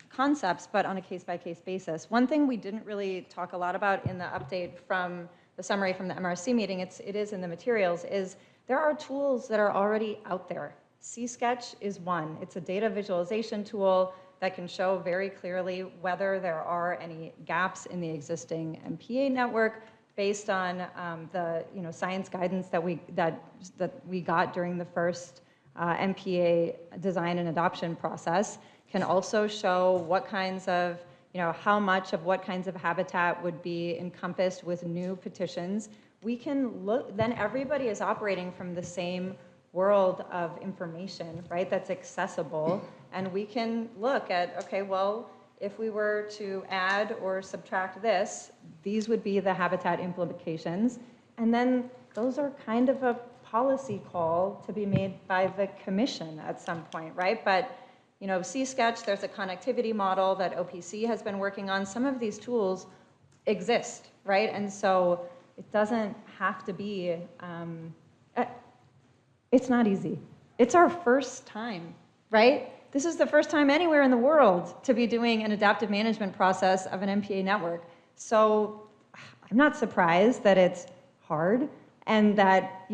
concepts, but on a case-by-case basis. One thing we didn't really talk a lot about in the update from the summary from the MRC meeting, it is in the materials, is there are tools that are already out there. C-Sketch is one. It's a data visualization tool that can show very clearly whether there are any gaps in the existing MPA network based on the science guidance that we got during the first MPA design and adoption process. Can also show what kinds of, how much of what kinds of habitat would be encompassed with new petitions. We can look, then everybody is operating from the same world of information, right, that's accessible. And we can look at, okay, well, if we were to add or subtract this, these would be the habitat implications. And then those are kind of a policy call to be made by the commission at some point, right? But C-Sketch, there's a connectivity model that OPC has been working on. Some of these tools exist, right? And so it doesn't have to be, it's not easy. It's our first time, right? This is the first time anywhere in the world to be doing an adaptive management process of an MPA network. So I'm not surprised that it's hard and that,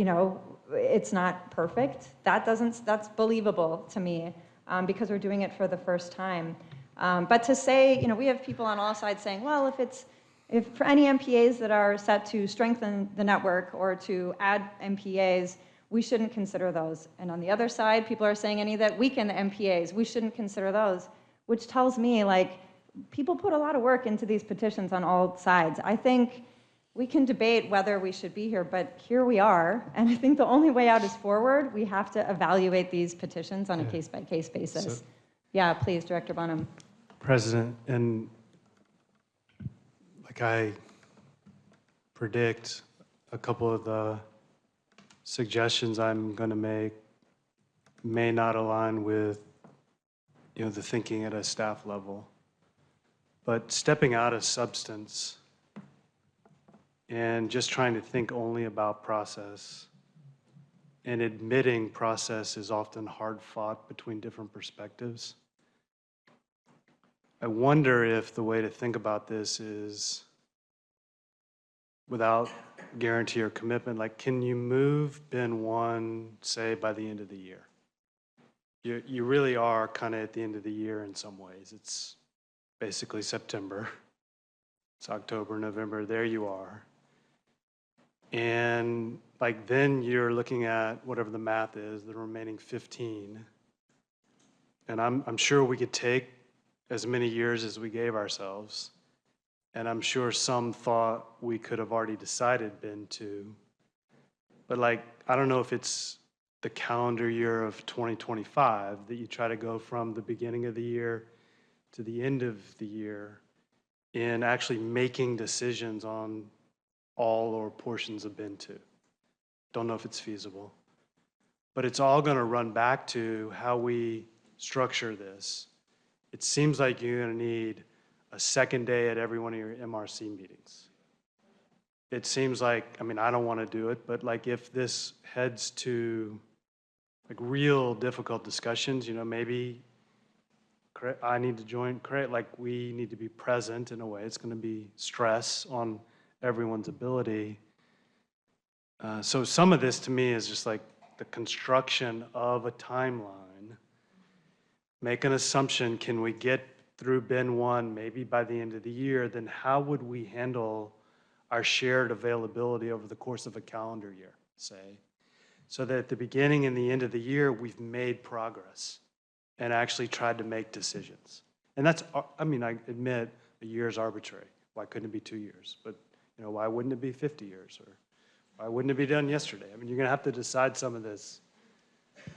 it's not perfect. That's believable to me because we're doing it for the first time. But to say, we have people on all sides saying, well, if for any MPAs that are set to strengthen the network or to add MPAs, we shouldn't consider those. And on the other side, people are saying any that weaken the MPAs, we shouldn't consider those, which tells me people put a lot of work into these petitions on all sides. I think we can debate whether we should be here, but here we are. And I think the only way out is forward. We have to evaluate these petitions on a case-by-case basis. Yeah, please, Director Bonham. President, and I predict a couple of the suggestions I'm going to make may not align with the thinking at a staff level. But stepping out of substance and just trying to think only about process and admitting process is often hard fought between different perspectives. I wonder if the way to think about this is without guarantee or commitment, can you move bin 1, say, by the end of the year? You really are kind of at the end of the year in some ways. It's basically September. It's October, November, there you are. And then you're looking at whatever the math is, the remaining 15. And I'm sure we could take as many years as we gave ourselves. And I'm sure some thought we could have already decided bin 2. But I don't know if it's the calendar year of 2025 that you try to go from the beginning of the year to the end of the year in actually making decisions on all or portions of bin 2. Don't know if it's feasible. But it's all going to run back to how we structure this. It seems like you're going to need a second day at every one of your MRC meetings. It seems like, I don't want to do it, but if this heads to real difficult discussions, maybe I need to join, we need to be present in a way. It's going to be stress on everyone's ability. So some of this to me is just the construction of a timeline. Make an assumption, can we get through bin 1 maybe by the end of the year? Then how would we handle our shared availability over the course of a calendar year, say? So that at the beginning and the end of the year, we've made progress and actually tried to make decisions. And that's, I admit a year is arbitrary. Why couldn't it be 2 years? But why wouldn't it be 50 years? Or why wouldn't it be done yesterday? You're going to have to decide some of this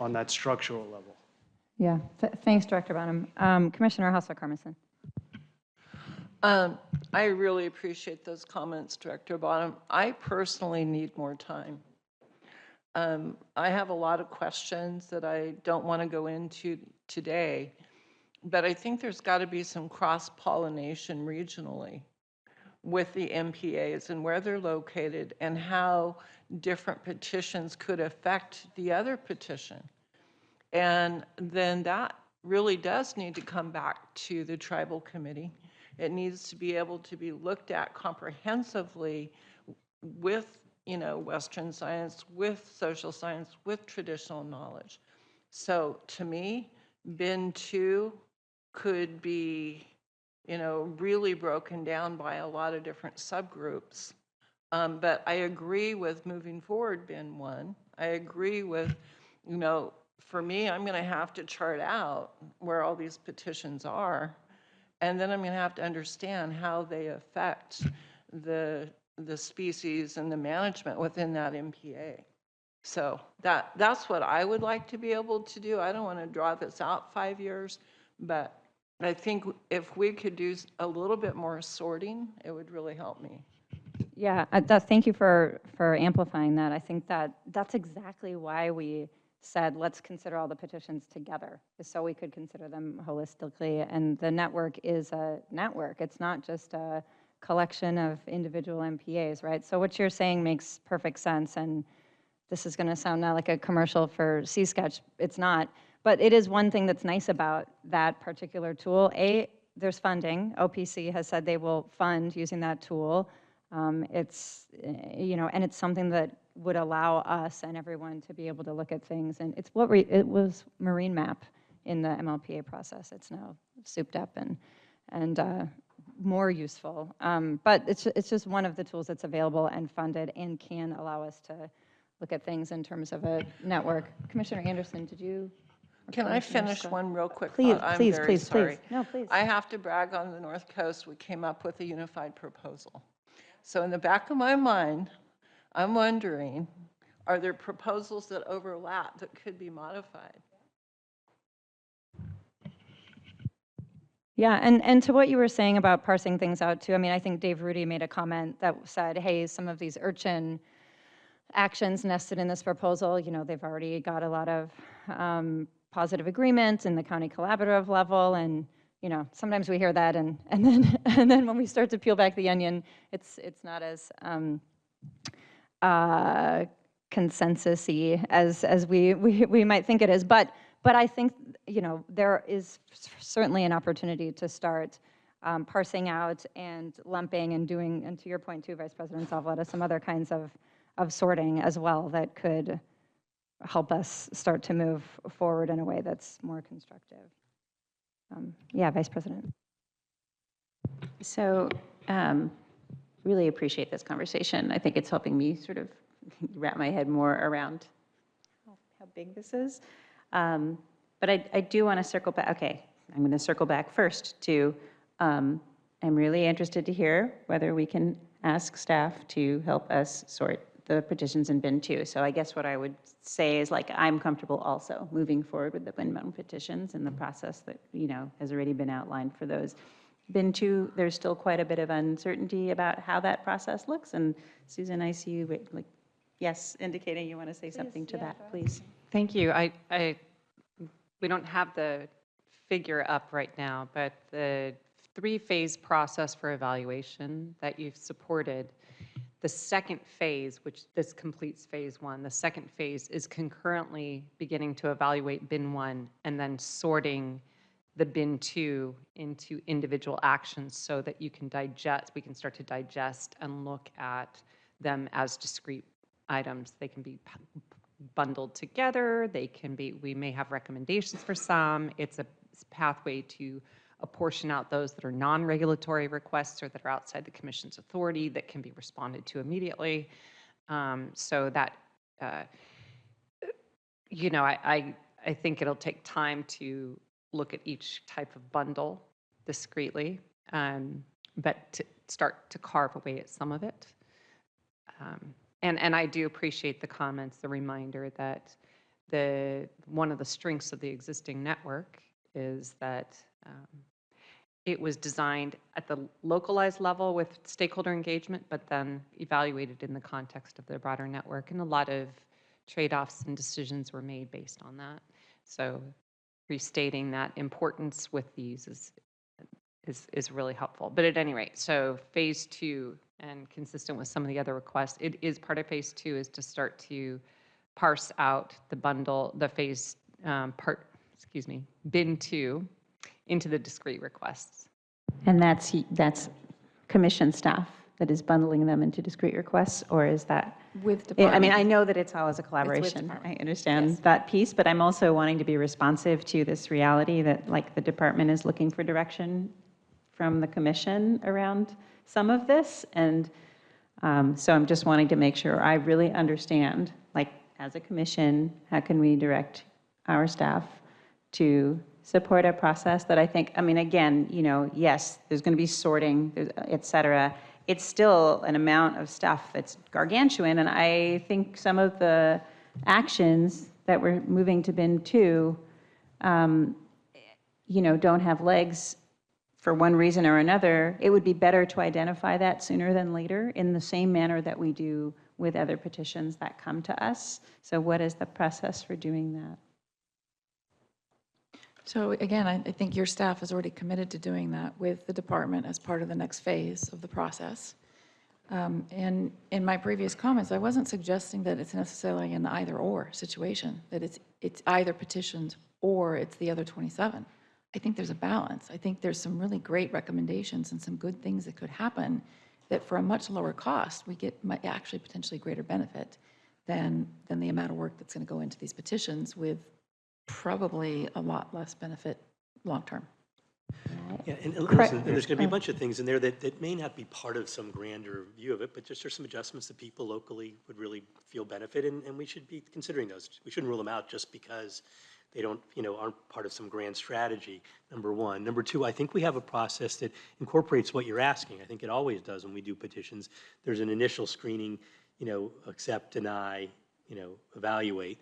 on that structural level. Yeah, thanks, Director Bonham. Commissioner Hosser-Carmison. I really appreciate those comments, Director Bonham. I personally need more time. I have a lot of questions that I don't want to go into today, but I think there's got to be some cross-pollination regionally with the MPAs and where they're located and how different petitions could affect the other petition. And then that really does need to come back to the tribal committee. It needs to be able to be looked at comprehensively with Western science with social science with traditional knowledge. So to me, bin 2 could be, really broken down by a lot of different subgroups. But I agree with moving forward bin 1. I agree with, for me, I'm going to have to chart out where all these petitions are. And then I'm going to have to understand how they affect the species and the management within that MPA. So that's what I would like to be able to do. I don't want to draw this out 5 years, but I think if we could do a little bit more sorting, it would really help me. Yeah, thank you for amplifying that. I think that's exactly why we said, let's consider all the petitions together, so we could consider them holistically. And the network is a network. It's not just a collection of individual MPAs, right? So what you're saying makes perfect sense. And this is going to sound now like a commercial for C-Sketch. It's not. But it is one thing that's nice about that particular tool. There's funding. OPC has said they will fund using that tool. It's, and it's something that would allow us and everyone to be able to look at things. And it's it was Marine Map in the MLPA process. It's now souped up and more useful. But it's just one of the tools that's available and funded and can allow us to look at things in terms of a network. Commissioner Anderson, did you? Can I finish one real quick Please, thought? I'm please, very please, sorry. please. No, please. I have to brag on the North Coast. We came up with a unified proposal. So in the back of my mind, I'm wondering, are there proposals that overlap that could be modified? Yeah, and to what you were saying about parsing things out too, I mean, I think Dave Rudie made a comment that said, hey, some of these Urchin actions nested in this proposal, they've already got a lot of positive agreements in the county collaborative level, and sometimes we hear that, and then when we start to peel back the onion, it's not as consensus-y as we might think it is. But I think there is certainly an opportunity to start parsing out and lumping and doing, and to your point too, Vice President Zavaleta, some other kinds of sorting as well that could help us start to move forward in a way that's more constructive. Yeah, Vice President. So really appreciate this conversation. I think it's helping me sort of wrap my head more around how big this is. But I do want to circle back. Okay, I'm going to circle back first to, I'm really interested to hear whether we can ask staff to help us sort the petitions in bin 2. So I guess what I would say is, like, I'm comfortable also moving forward with the bin 1 petitions and the process that, has already been outlined for those. Bin 2, there's still quite a bit of uncertainty about how that process looks. And Susan, I see you, yes, indicating you want to say something to that, please. Thank you. We don't have the figure up right now, but the 3-phase process for evaluation that you've supported, the second phase, which this completes phase 1, the second phase is concurrently beginning to evaluate bin 1 and then sorting the bin 2 into individual actions so that we can start to digest and look at them as discrete items. They can be bundled together. We may have recommendations for some. It's a pathway to apportion out those that are non-regulatory requests or that are outside the Commission's authority that can be responded to immediately. So that, I think it'll take time to look at each type of bundle discreetly, but to start to carve away at some of it. And I do appreciate the comments, the reminder that one of the strengths of the existing network is that it was designed at the localized level with stakeholder engagement, but then evaluated in the context of the broader network. And a lot of trade-offs and decisions were made based on that. So restating that importance with these is really helpful. But at any rate, so phase 2, and consistent with some of the other requests, it is part of phase 2 is to start to parse out the bundle, the phase bin 2 into the discrete requests. And that's Commission staff that is bundling them into discrete requests, or is that? With I department. mean, I know that it's always a collaboration. I department. understand Yes. that piece, but I'm also wanting to be responsive to this reality that like the department is looking for direction from the commission around some of this. And so I'm just wanting to make sure I really understand, like as a commission, how can we direct our staff to support a process that I think, I mean, again, you know, yes, there's going to be sorting, et cetera. It's still an amount of stuff that's gargantuan, and I think some of the actions that we're moving to bin 2, you know, don't have legs for one reason or another. It would be better to identify that sooner than later in the same manner that we do with other petitions that come to us. So what is the process for doing that? So again, I think your staff is already committed to doing that with the department as part of the next phase of the process. And in my previous comments, I wasn't suggesting that it's necessarily an either-or situation, that it's either petitions or it's the other 27. I think there's a balance. I think there's some really great recommendations and some good things that could happen that for a much lower cost, we get actually potentially greater benefit than the amount of work that's going to go into these petitions with probably a lot less benefit long-term. Yeah, and listen, and there's going to be a bunch of things in there that may not be part of some grander view of it, but just there's some adjustments that people locally would really feel benefit, and we should be considering those. We shouldn't rule them out just because they don't, you know, aren't part of some grand strategy, number one. Number two, I think we have a process that incorporates what you're asking. I think it always does when we do petitions. There's an initial screening, you know, accept, deny, you know, evaluate.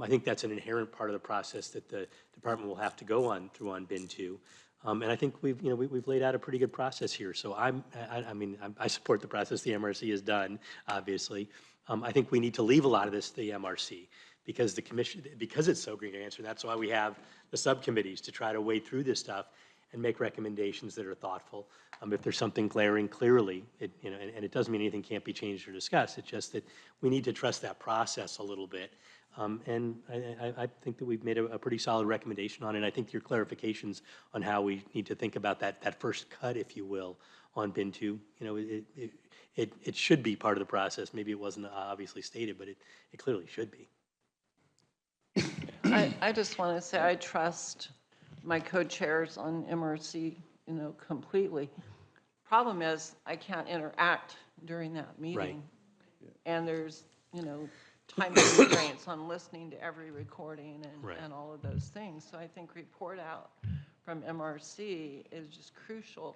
I think that's an inherent part of the process that the department will have to go through on bin 2. And I think we've laid out a pretty good process here. So I support the process the MRC has done, obviously. I think we need to leave a lot of this to the MRC because the commission, because it's so green to answer. That's why we have the subcommittees to try to wade through this stuff and make recommendations that are thoughtful. If there's something glaring clearly, and it doesn't mean anything can't be changed or discussed. It's just that we need to trust that process a little bit. And I think that we've made a pretty solid recommendation on it. And I think your clarifications on how we need to think about that first cut, if you will, on bin 2, you know, it should be part of the process. Maybe it wasn't obviously stated, but it clearly should be. I just want to say I trust my co-chairs on MRC, you know, completely. Problem is I can't interact during that meeting. Right. And there's, you know, time constraints on listening to every recording and all of those things. So I think report out from MRC is just crucial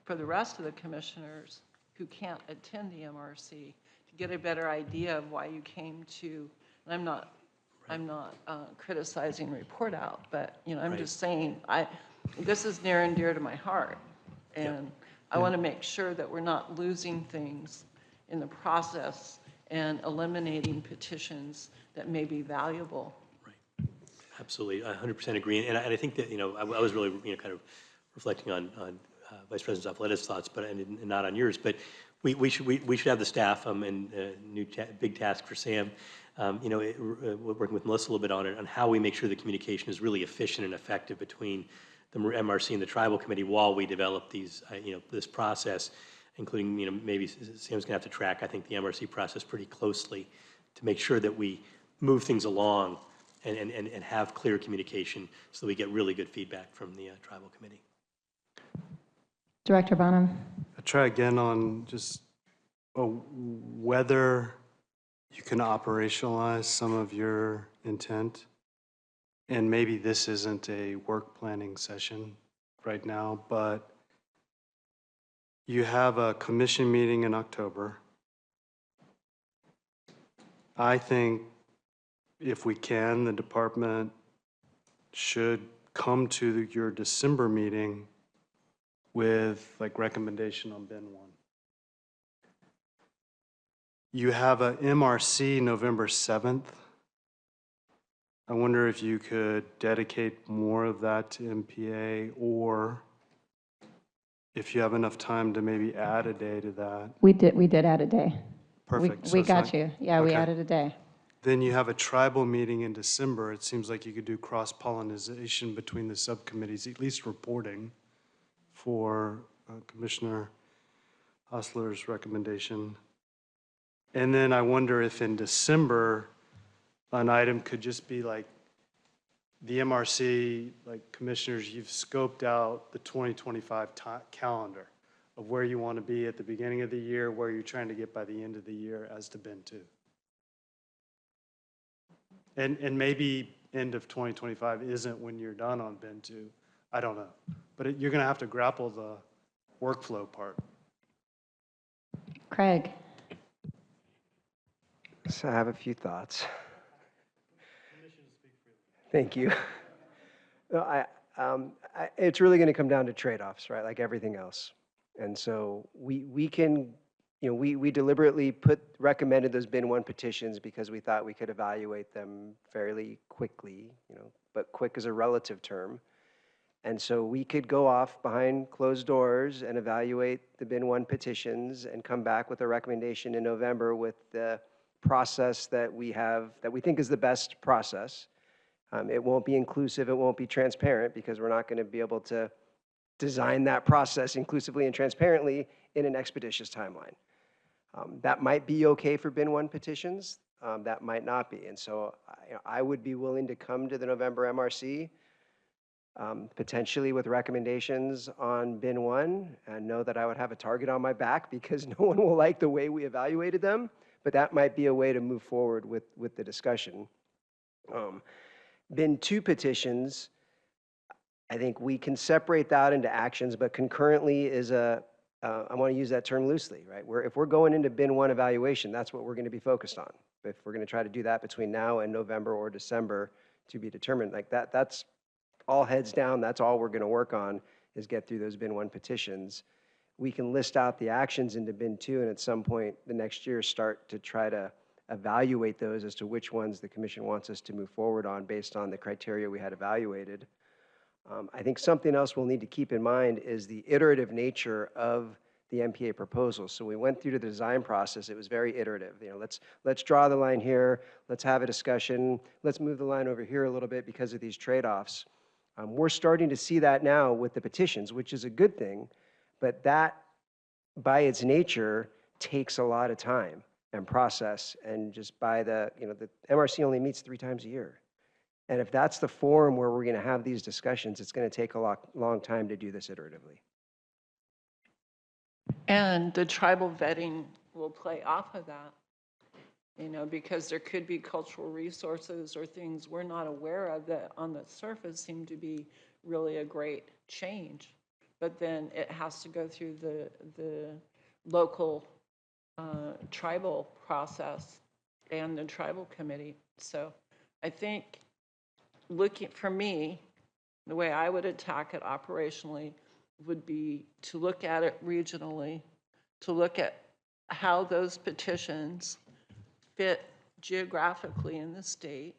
for the rest of the commissioners who can't attend the MRC to get a better idea of why you came to, and I'm not criticizing report out, but you know, I'm just saying this is near and dear to my heart. And I want to make sure that we're not losing things in the process and eliminating petitions that may be valuable. Right. Absolutely. I 100% agree. And I think that, you know, I was really, you know, kind of reflecting on Vice President Zavaleta's thoughts, but and not on yours. But we should have the staff and big task for Sam. You know, we're working with Melissa a little bit on it, on how we make sure the communication is really efficient and effective between the MRC and the tribal committee while we develop these, you know, this process, including, you know, maybe Sam's gonna have to track, I think, the MRC process pretty closely to make sure that we move things along and have clear communication so that we get really good feedback from the tribal committee. Director Bonham. I'll try again on just whether you can operationalize some of your intent. And maybe this isn't a work planning session right now, but you have a commission meeting in October. I think if we can, the department should come to your December meeting with like recommendation on bin 1. You have a MRC November 7th. I wonder if you could dedicate more of that to MPA, or if you have enough time to maybe add a day to that. We did add a day. Perfect. We got you. Yeah, we added a day. Then you have a tribal meeting in December. It seems like you could do cross-pollination between the subcommittees, at least reporting for Commissioner Hostler's recommendation. And then I wonder if in December, an item could just be like, the MRC, like commissioners, you've scoped out the 2025 calendar of where you want to be at the beginning of the year, where you're trying to get by the end of the year as to bin 2. And maybe end of 2025 isn't when you're done on bin 2. I don't know. But you're going to have to grapple the workflow part. Craig. So I have a few thoughts. Thank you. No, it's really going to come down to trade-offs, right? Like everything else. And so we can, we deliberately recommended those bin 1 petitions because we thought we could evaluate them fairly quickly, but quick is a relative term. And so we could go off behind closed doors and evaluate the bin 1 petitions and come back with a recommendation in November with the process that we think is the best process. It won't be inclusive, it won't be transparent because we're not going to be able to design that process inclusively and transparently in an expeditious timeline. That might be okay for bin 1 petitions, that might not be. And so I would be willing to come to the November MRC potentially with recommendations on bin 1 and know that I would have a target on my back because no one will like the way we evaluated them, but that might be a way to move forward with the discussion. Bin 2 petitions, I think we can separate that into actions, but concurrently is I want to use that term loosely, right? If we're going into bin 1 evaluation, that's what we're going to be focused on. If we're going to try to do that between now and November or December to be determined, like that's all heads down, that's all we're going to work on is get through those bin 1 petitions. We can list out the actions into bin 2 and at some point the next year start to try to evaluate those as to which ones the commission wants us to move forward on based on the criteria we had evaluated. I think something else we'll need to keep in mind is the iterative nature of the MPA proposal. So we went through the design process, it was very iterative. Let's draw the line here, let's have a discussion, let's move the line over here a little bit because of these trade-offs. We're starting to see that now with the petitions, which is a good thing, but that by its nature takes a lot of time and process, and just by the MRC only meets 3 times a year. And if that's the forum where we're going to have these discussions, it's going to take a long time to do this iteratively. And the tribal vetting will play off of that, because there could be cultural resources or things we're not aware of that on the surface seem to be really a great change. But then it has to go through the local tribal process and the tribal committee. So I think for me, the way I would attack it operationally would be to look at it regionally, to look at how those petitions fit geographically in the state,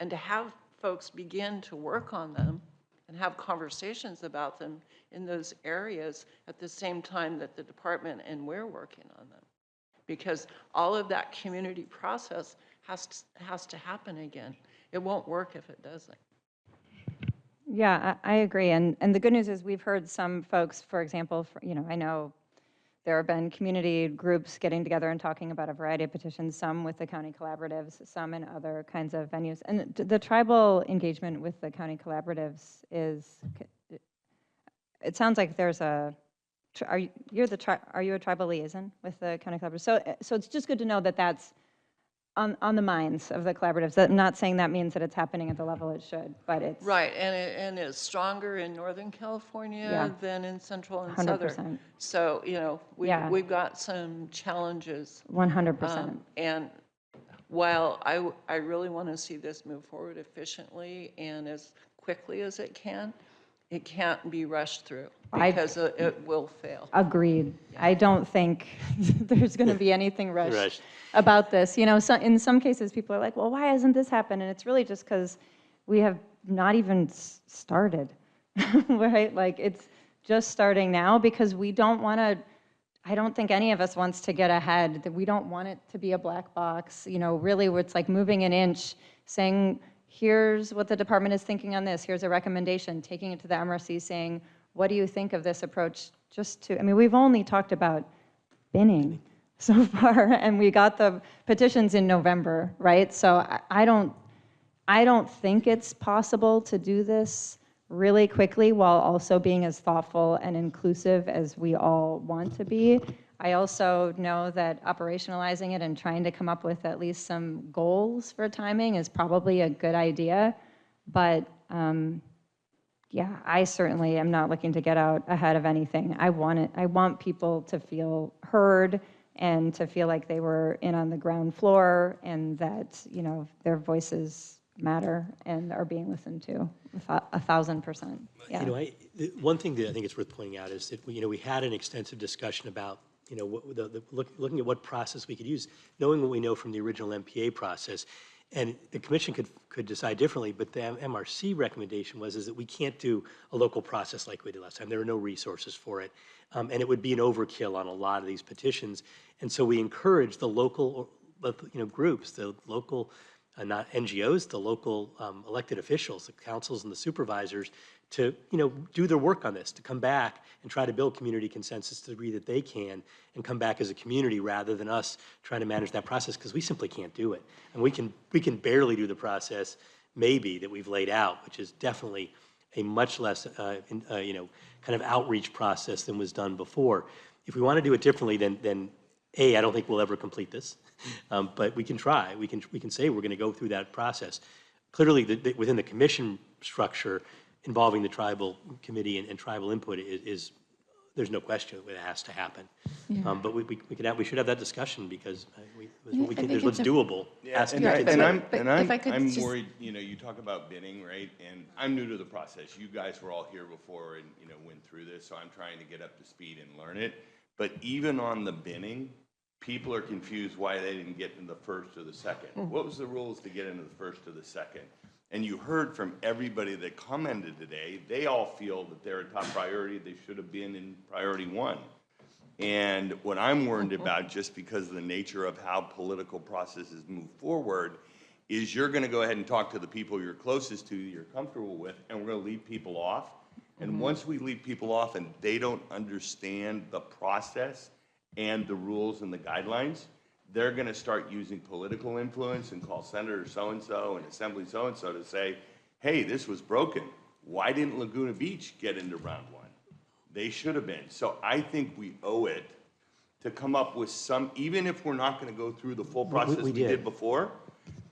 and to have folks begin to work on them and have conversations about them in those areas at the same time that the department and we're working on them. Because all of that community process has to happen again. It won't work if it doesn't. Yeah, I agree. And the good news is we've heard some folks, for example, I know there have been community groups getting together and talking about a variety of petitions, some with the county collaboratives, some in other kinds of venues. And the tribal engagement with the county collaboratives it sounds like there's are you a tribal liaison with the county collaborative? So it's just good to know that that's on the minds of the collaboratives. I'm not saying that means that it's happening at the level it should, but it's right, and it's stronger in Northern California than in Central and 100%. Southern. So we've got some challenges. 100%. And while I really want to see this move forward efficiently and as quickly as it can't be rushed through because it will fail. Agreed. Yeah. I don't think there's going to be anything rushed about this. In some cases, people are like, well, why hasn't this happened? And it's really just because we have not even started, right? Like, it's just starting now because we don't want to, I don't think any of us wants to get ahead. That we don't want it to be a black box, really where it's like moving an inch, saying, here's what the department is thinking on this. Here's a recommendation, taking it to the MRC saying, what do you think of this approach? We've only talked about binning. so far, and we got the petitions in November, right? So I don't think it's possible to do this really quickly while also being as thoughtful and inclusive as we all want to be. I also know that operationalizing it and trying to come up with at least some goals for timing is probably a good idea, but yeah, I certainly am not looking to get out ahead of anything. I want people to feel heard and to feel like they were in on the ground floor and that, you know, their voices matter and are being listened to 1,000%. Yeah. You know, one thing that I think it's worth pointing out is that, you know, we had an extensive discussion about, you know, looking at what process we could use, knowing what we know from the original MPA process. And the commission could decide differently, but the MRC recommendation is that we can't do a local process like we did last time. There are no resources for it. And it would be an overkill on a lot of these petitions. And so we encourage the local, you know, groups, the local, not NGOs, the local elected officials, the councils and the supervisors to, you know, do their work on this, to come back and try to build community consensus to the degree that they can and come back as a community rather than us trying to manage that process, because we simply can't do it. And we can barely do the process maybe that we've laid out, which is definitely a much less, you know, kind of outreach process than was done before. If we want to do it differently, then A, I don't think we'll ever complete this, but we can try. We can say we're going to go through that process. Clearly, within the commission structure, involving the tribal committee and tribal input is there's no question it has to happen. Yeah. But we should have that discussion because there's what's doable. Yeah, has to be and considered. I'm worried, you know, you talk about bidding, right? And I'm new to the process. You guys were all here before and, you know, went through this, so I'm trying to get up to speed and learn it. But even on the bidding, people are confused why they didn't get into the first or the second. What was the rules to get into the first or the second? And you heard from everybody that commented today, they all feel that they're a top priority. They should have been in priority one. And what I'm worried about, just because of the nature of how political processes move forward, is you're going to go ahead and talk to the people you're closest to, you're comfortable with, and we're going to leave people off. And once we leave people off and they don't understand the process and the rules and the guidelines, they're going to start using political influence and call Senator so-and-so and Assembly so-and-so to say, hey, this was broken. Why didn't Laguna Beach get into round one? They should have been. So I think we owe it to come up with some, even if we're not going to go through the full process we did before,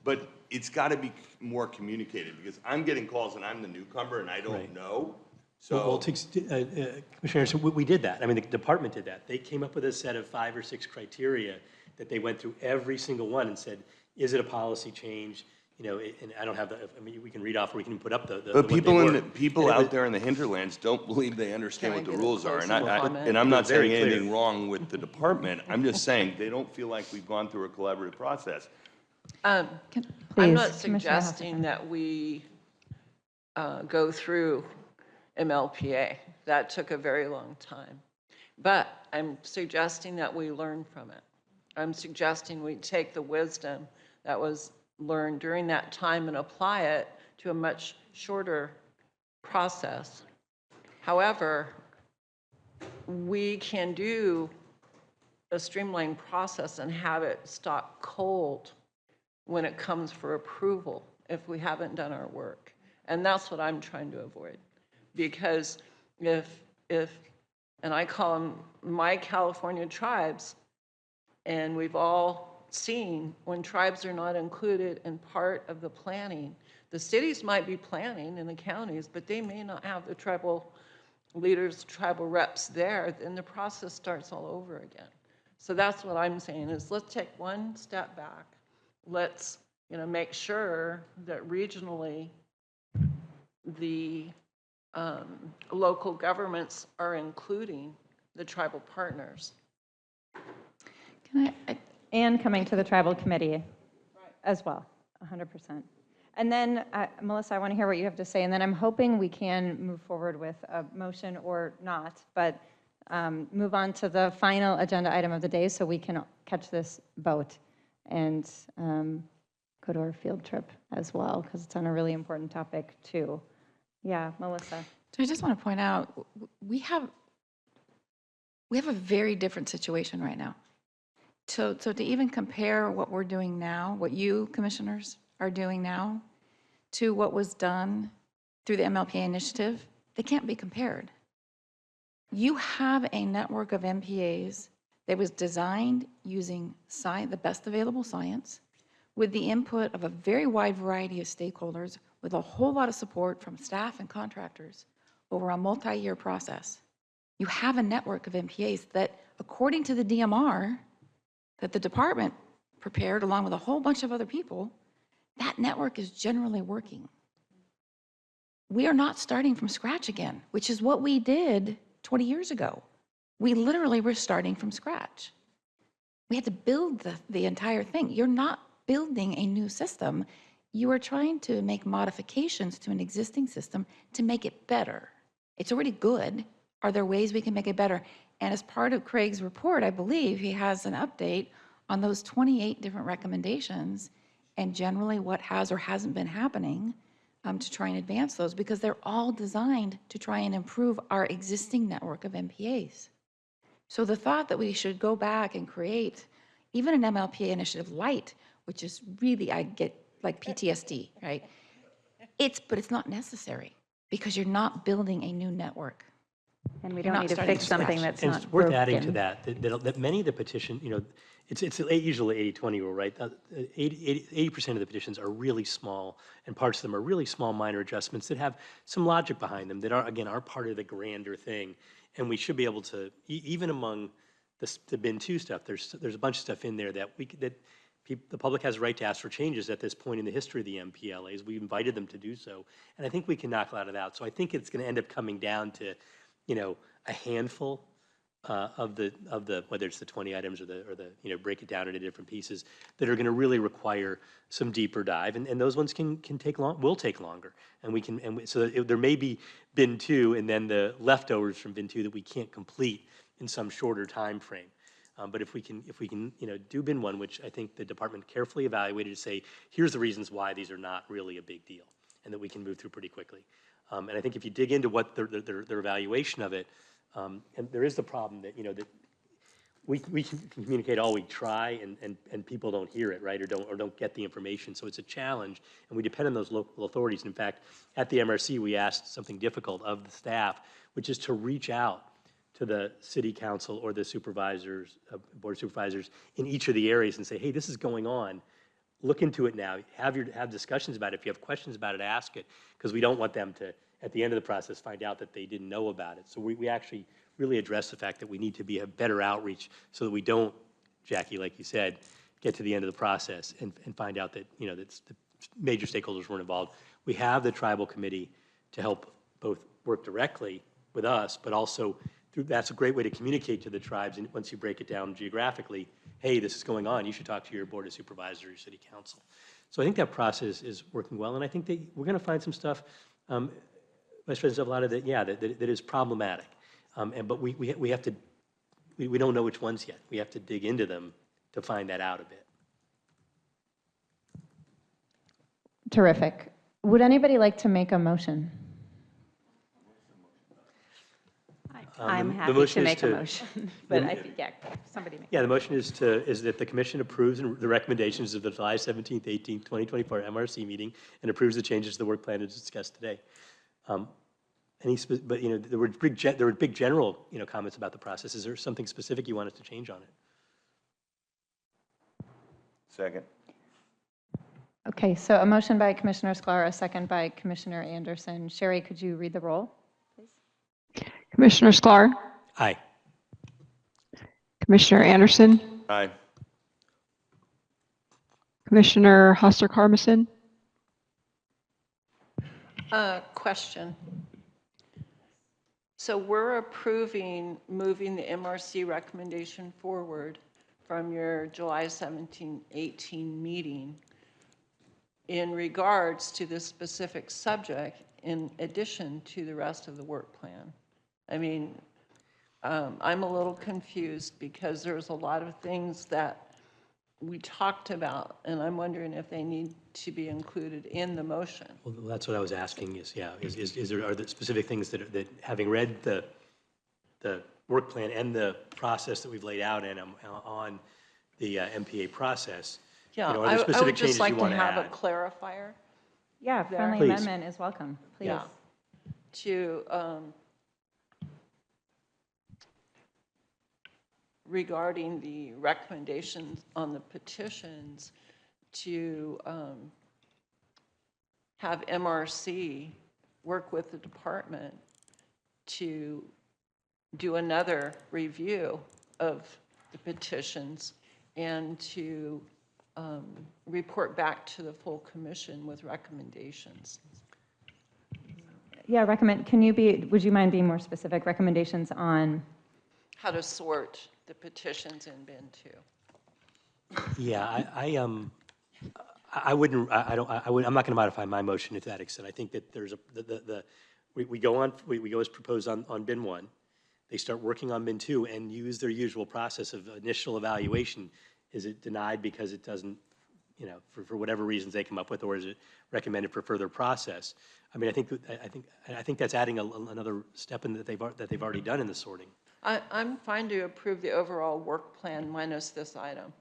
but it's got to be more communicated because I'm getting calls and I'm the newcomer and I don't know. So, Commissioner, so we did that. I mean, the department did that. They came up with a set of 5 or 6 criteria that they went through every single one and said, is it a policy change? You know, and I don't have the, I mean, we can read off or we can put up the but people out there in the hinterlands don't believe they understand what the rules are. And I'm not saying anything wrong with the department. I'm just saying they don't feel like we've gone through a collaborative process. I'm not suggesting that we go through MLPA. That took a very long time. But I'm suggesting that we learn from it. I'm suggesting we take the wisdom that was learned during that time and apply it to a much shorter process. However, we can do a streamlined process and have it stop cold when it comes for approval if we haven't done our work. And that's what I'm trying to avoid. Because if and I call them my California tribes, and we've all seen when tribes are not included in part of the planning, the cities might be planning in the counties, but they may not have the tribal leaders, tribal reps there, then the process starts all over again. So that's what I'm saying is let's take one step back. Let's, you know, make sure that regionally the local governments are including the tribal partners. And coming to the tribal committee as well, 100%. And then, Melissa, I want to hear what you have to say, and then I'm hoping we can move forward with a motion or not, but move on to the final agenda item of the day so we can catch this boat and go to our field trip as well, because it's on a really important topic too. Yeah, Melissa. So I just want to point out, we have a very different situation right now. So to even compare what we're doing now, what you commissioners are doing now, to what was done through the MLPA initiative, they can't be compared. You have a network of MPAs that was designed using the best available science, with the input of a very wide variety of stakeholders, with a whole lot of support from staff and contractors over a multi-year process. You have a network of MPAs that, according to the DMR, that the department prepared along with a whole bunch of other people, that network is generally working. We are not starting from scratch again, which is what we did 20 years ago. We literally were starting from scratch. We had to build the entire thing. You're not building a new system. You are trying to make modifications to an existing system to make it better. It's already good. Are there ways we can make it better? And as part of Craig's report, I believe he has an update on those 28 different recommendations and generally what has or hasn't been happening to try and advance those, because they're all designed to try and improve our existing network of MPAs. So the thought that we should go back and create even an MLPA initiative light, which is really, I get like PTSD, right? But it's not necessary because you're not building a new network. And we You're don't not need to starting fix from something scratch. that's And not it's worth broken. adding to that many of the petition, it's usually 80-20 rule, right? 80% of the petitions are really small, and parts of them are really small minor adjustments that have some logic behind them that are, again, are part of the grander thing. And we should be able to, even among the bin 2 stuff, there's a bunch of stuff in there that the public has a right to ask for changes at this point in the history of the MPLAs. We invited them to do so, and I think we can knock a lot of that out. So I think it's going to end up coming down to, a handful of the whether it's the 20 items or the break it down into different pieces that are going to really require some deeper dive, and those ones will take longer, and so there may be bin 2 and then the leftovers from bin 2 that we can't complete in some shorter time frame. But if we can do bin 1, which I think the department carefully evaluated to say, here's the reasons why these are not really a big deal, and that we can move through pretty quickly. And I think if you dig into what their evaluation of it, and there is the problem that that we can communicate all we try, and people don't hear it, right, or don't get the information. So it's a challenge, and we depend on those local authorities. In fact, at the MRC, we asked something difficult of the staff, which is to reach out to the city council or the supervisors, board of supervisors in each of the areas and say, hey, this is going on. Look into it now. Have discussions about it. If you have questions about it, ask it, because we don't want them to, at the end of the process, find out that they didn't know about it. So we actually really address the fact that we need to have better outreach so that we don't, Jackie, like you said, get to the end of the process and find out that that the major stakeholders weren't involved. We have the tribal committee to help both work directly with us, but also that's a great way to communicate to the tribes. And once you break it down geographically, hey, this is going on. You should talk to your board of supervisors or your city council. So I think that process is working well, and I think that we're going to find some stuff, Vice President Zavaleta, that is problematic. But we have to. We don't know which ones yet. We have to dig into them to find that out a bit. Terrific. Would anybody like to make a motion? I'm The happy motion to is make a motion, but I think, somebody make. Yeah, the motion is that the commission approves the recommendations of the July 17th, 18th, 2024 MRC meeting and approves the changes to the work plan as discussed today. But there were big general comments about the process. Is there something specific you want us to change on it? Second. Okay, so a motion by Commissioner Sklar, a second by Commissioner Anderson. Sherry, could you read the roll, please? Commissioner Sklar, Aye. Commissioner Anderson, Aye. Commissioner Hoster-Carmison, Question. So we're approving moving the MRC recommendation forward from your July 17, 18 meeting in regards to this specific subject in addition to the rest of the work plan. I mean, I'm a little confused because there's a lot of things that we talked about, and I'm wondering if they need to be included in the motion. Well, that's what I was asking. Are there specific things that having read the work plan and the process that we've laid out on, MPA process. Yeah, Are there I specific would just changes you like to want to have a add? clarifier. Yeah, friendly Please. amendment is welcome, please. Yeah. To, regarding the recommendations on the petitions, to have MRC work with the department to do another review of the petitions and to report back to the full commission with recommendations. Yeah, would you mind being more specific, recommendations on? How to sort the petitions in bin 2. Yeah, I wouldn't, I'm not going to modify my motion to that extent. I think that there's we go as proposed on bin 1. They start working on bin 2 and use their usual process of initial evaluation. Is it denied because it doesn't, for whatever reasons they come up with, or is it recommended for further process? I mean, I think that's adding another step in that they've already done in the sorting. I'm fine to approve the overall work plan minus this item.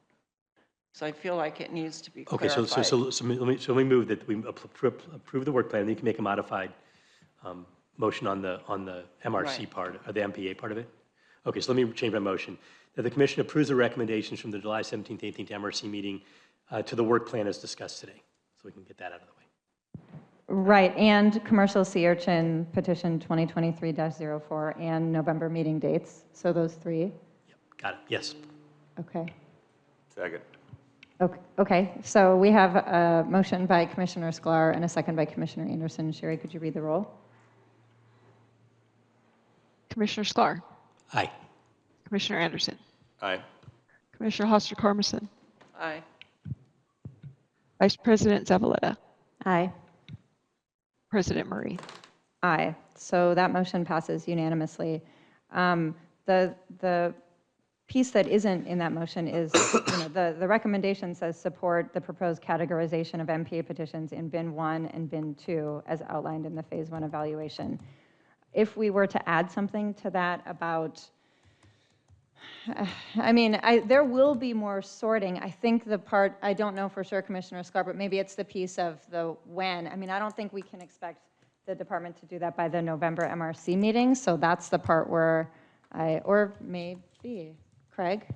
So I feel like it needs to be clarified. Okay, so let me move that we approve the work plan, and you can make a modified motion on the MRC Right. part, or the MPA part of it. Okay, so let me change my motion. That the commission approves the recommendations from the July 17th, 18th MRC meeting to the work plan as discussed today. So we can get that out of the way. Right, and commercial sea urchin petition 2023-04 and November meeting dates. So those three. Yep, got it, yes. Okay. Second. Okay, so we have a motion by Commissioner Sklar and a second by Commissioner Anderson. Sherry, could you read the roll? Commissioner Sklar, Aye. Commissioner Anderson, Aye. Commissioner Hoster-Carmison, Aye. Vice President Zavaleta, Aye. President Murray. Aye. So that motion passes unanimously. The piece that isn't in that motion is, the recommendation says support the proposed categorization of MPA petitions in bin 1 and bin 2 as outlined in the phase 1 evaluation. If we were to add something to that about, there will be more sorting. I think the part, I don't know for sure, Commissioner Sklar, but maybe it's the piece of the when. I don't think we can expect the department to do that by the November MRC meeting. So that's the part where or maybe, Craig?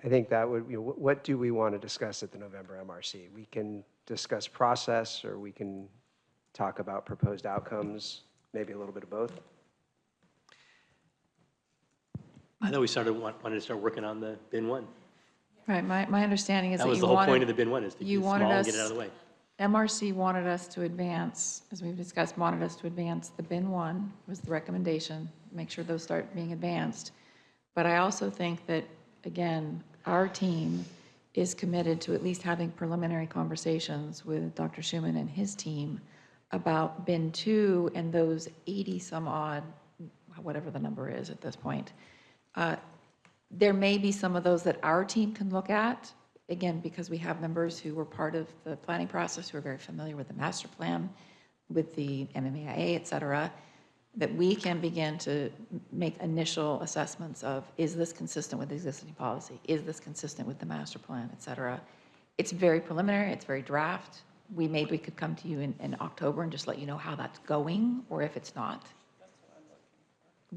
I think that would, what do we want to discuss at the November MRC? We can discuss process, or we can talk about proposed outcomes, maybe a little bit of both. I thought we wanted to start working on the bin 1. Right, my understanding is That that was you the whole point wanted, of the bin 1, is to you get small wanted and get it us, out of the way. MRC wanted us to advance, as we've discussed, wanted us to advance the bin 1 was the recommendation, make sure those start being advanced. But I also think that, again, our team is committed to at least having preliminary conversations with Dr. Schumann and his team about bin 2 and those 80 some odd, whatever the number is at this point. There may be some of those that our team can look at, again, because we have members who were part of the planning process, who are very familiar with the master plan, with the MMAIA, et cetera, that we can begin to make initial assessments of, is this consistent with existing policy? Is this consistent with the master plan, et cetera? It's very preliminary, it's very draft. We could come to you in October and just let you know how that's going, or if it's not.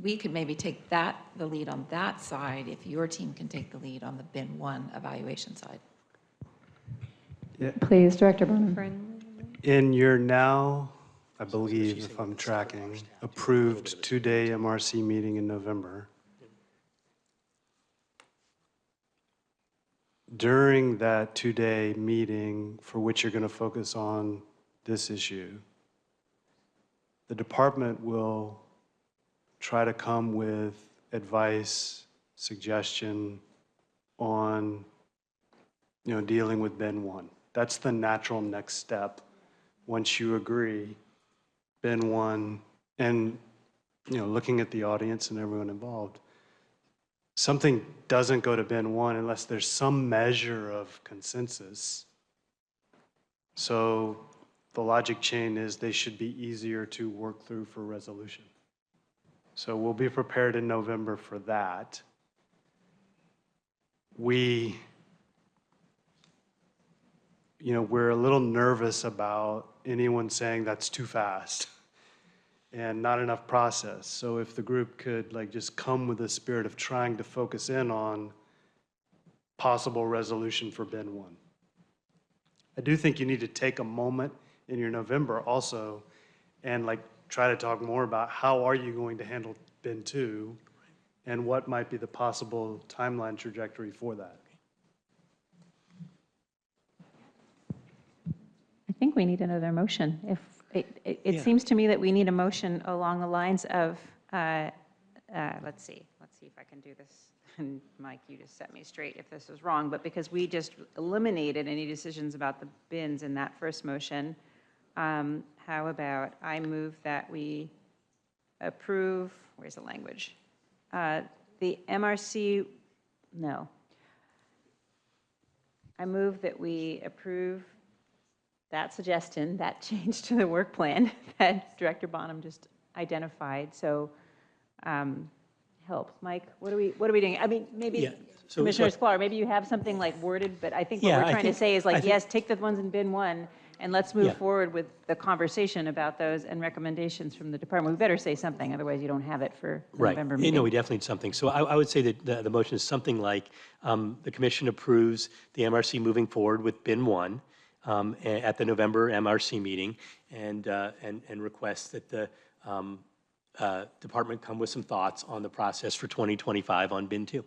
We could maybe take the lead on that side if your team can take the lead on the bin 1 evaluation side. Please, Director Bonham. In your now, I believe, if I'm tracking, approved 2-day MRC meeting in November, during that 2-day meeting, for which you're going to focus on this issue, the department will try to come with advice, suggestion on, dealing with bin 1. That's the natural next step. Once you agree, bin 1, and, looking at the audience and everyone involved, something doesn't go to bin 1 unless there's some measure of consensus. So the logic chain is they should be easier to work through for resolution. So we'll be prepared in November for that. we're a little nervous about anyone saying that's too fast and not enough process. So if the group could like just come with a spirit of trying to focus in on possible resolution for bin 1. I do think you need to take a moment in your November also and like try to talk more about how are you going to handle bin 2 and what might be the possible timeline trajectory for that. I think we need another motion. If it seems to me that we need a motion along the lines of, let's see if I can do this. And Mike, you just set me straight if this is wrong, but because we just eliminated any decisions about the bins in that first motion, how about I move that we approve, where's the language? The MRC, no. I move that we approve that suggestion, that change to the work plan that Director Bonham just identified. So help. Mike, what are we doing? I mean, maybe Commissioner Sklar, maybe you have something like worded, but I think what we're trying to say is like, yes, take the ones in bin 1 and let's move forward with the conversation about those and recommendations from the department. We better say something, otherwise you don't have it for the November meeting. No, we definitely need something. So I would say that the motion is something like the commission approves the MRC moving forward with bin 1 at the November MRC meeting and requests that the department come with some thoughts on the process for 2025 on bin 2.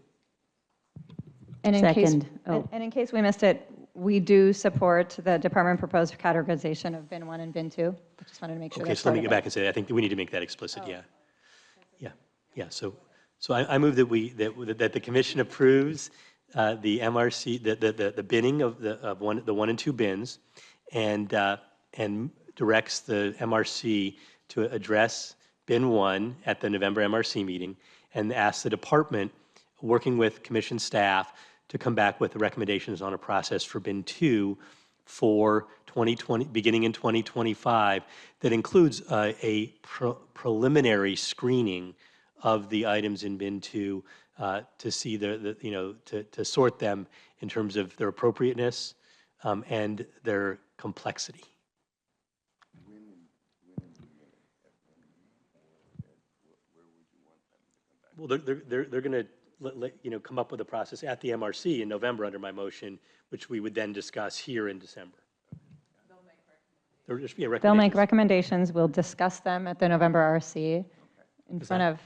And in case we missed it, we do support the department proposed categorization of bin 1 and bin 2. I just wanted to make sure Okay, that's so let me part go of back and say, I think that we need to make that explicit, yeah. So I move that the commission approves the MRC, the binning of the 1 and 2 bins and directs the MRC to address bin 1 at the November MRC meeting and asks the department, working with commission staff, to come back with the recommendations on a process for bin 2 for 2020, beginning in 2025, that includes a preliminary screening of the items in bin 2 to see to sort them in terms of their appropriateness and their complexity. Well, they're going to come up with a process at the MRC in November under my motion, which we would then discuss here in December. They'll make recommendations. We'll discuss them at the November RC in front of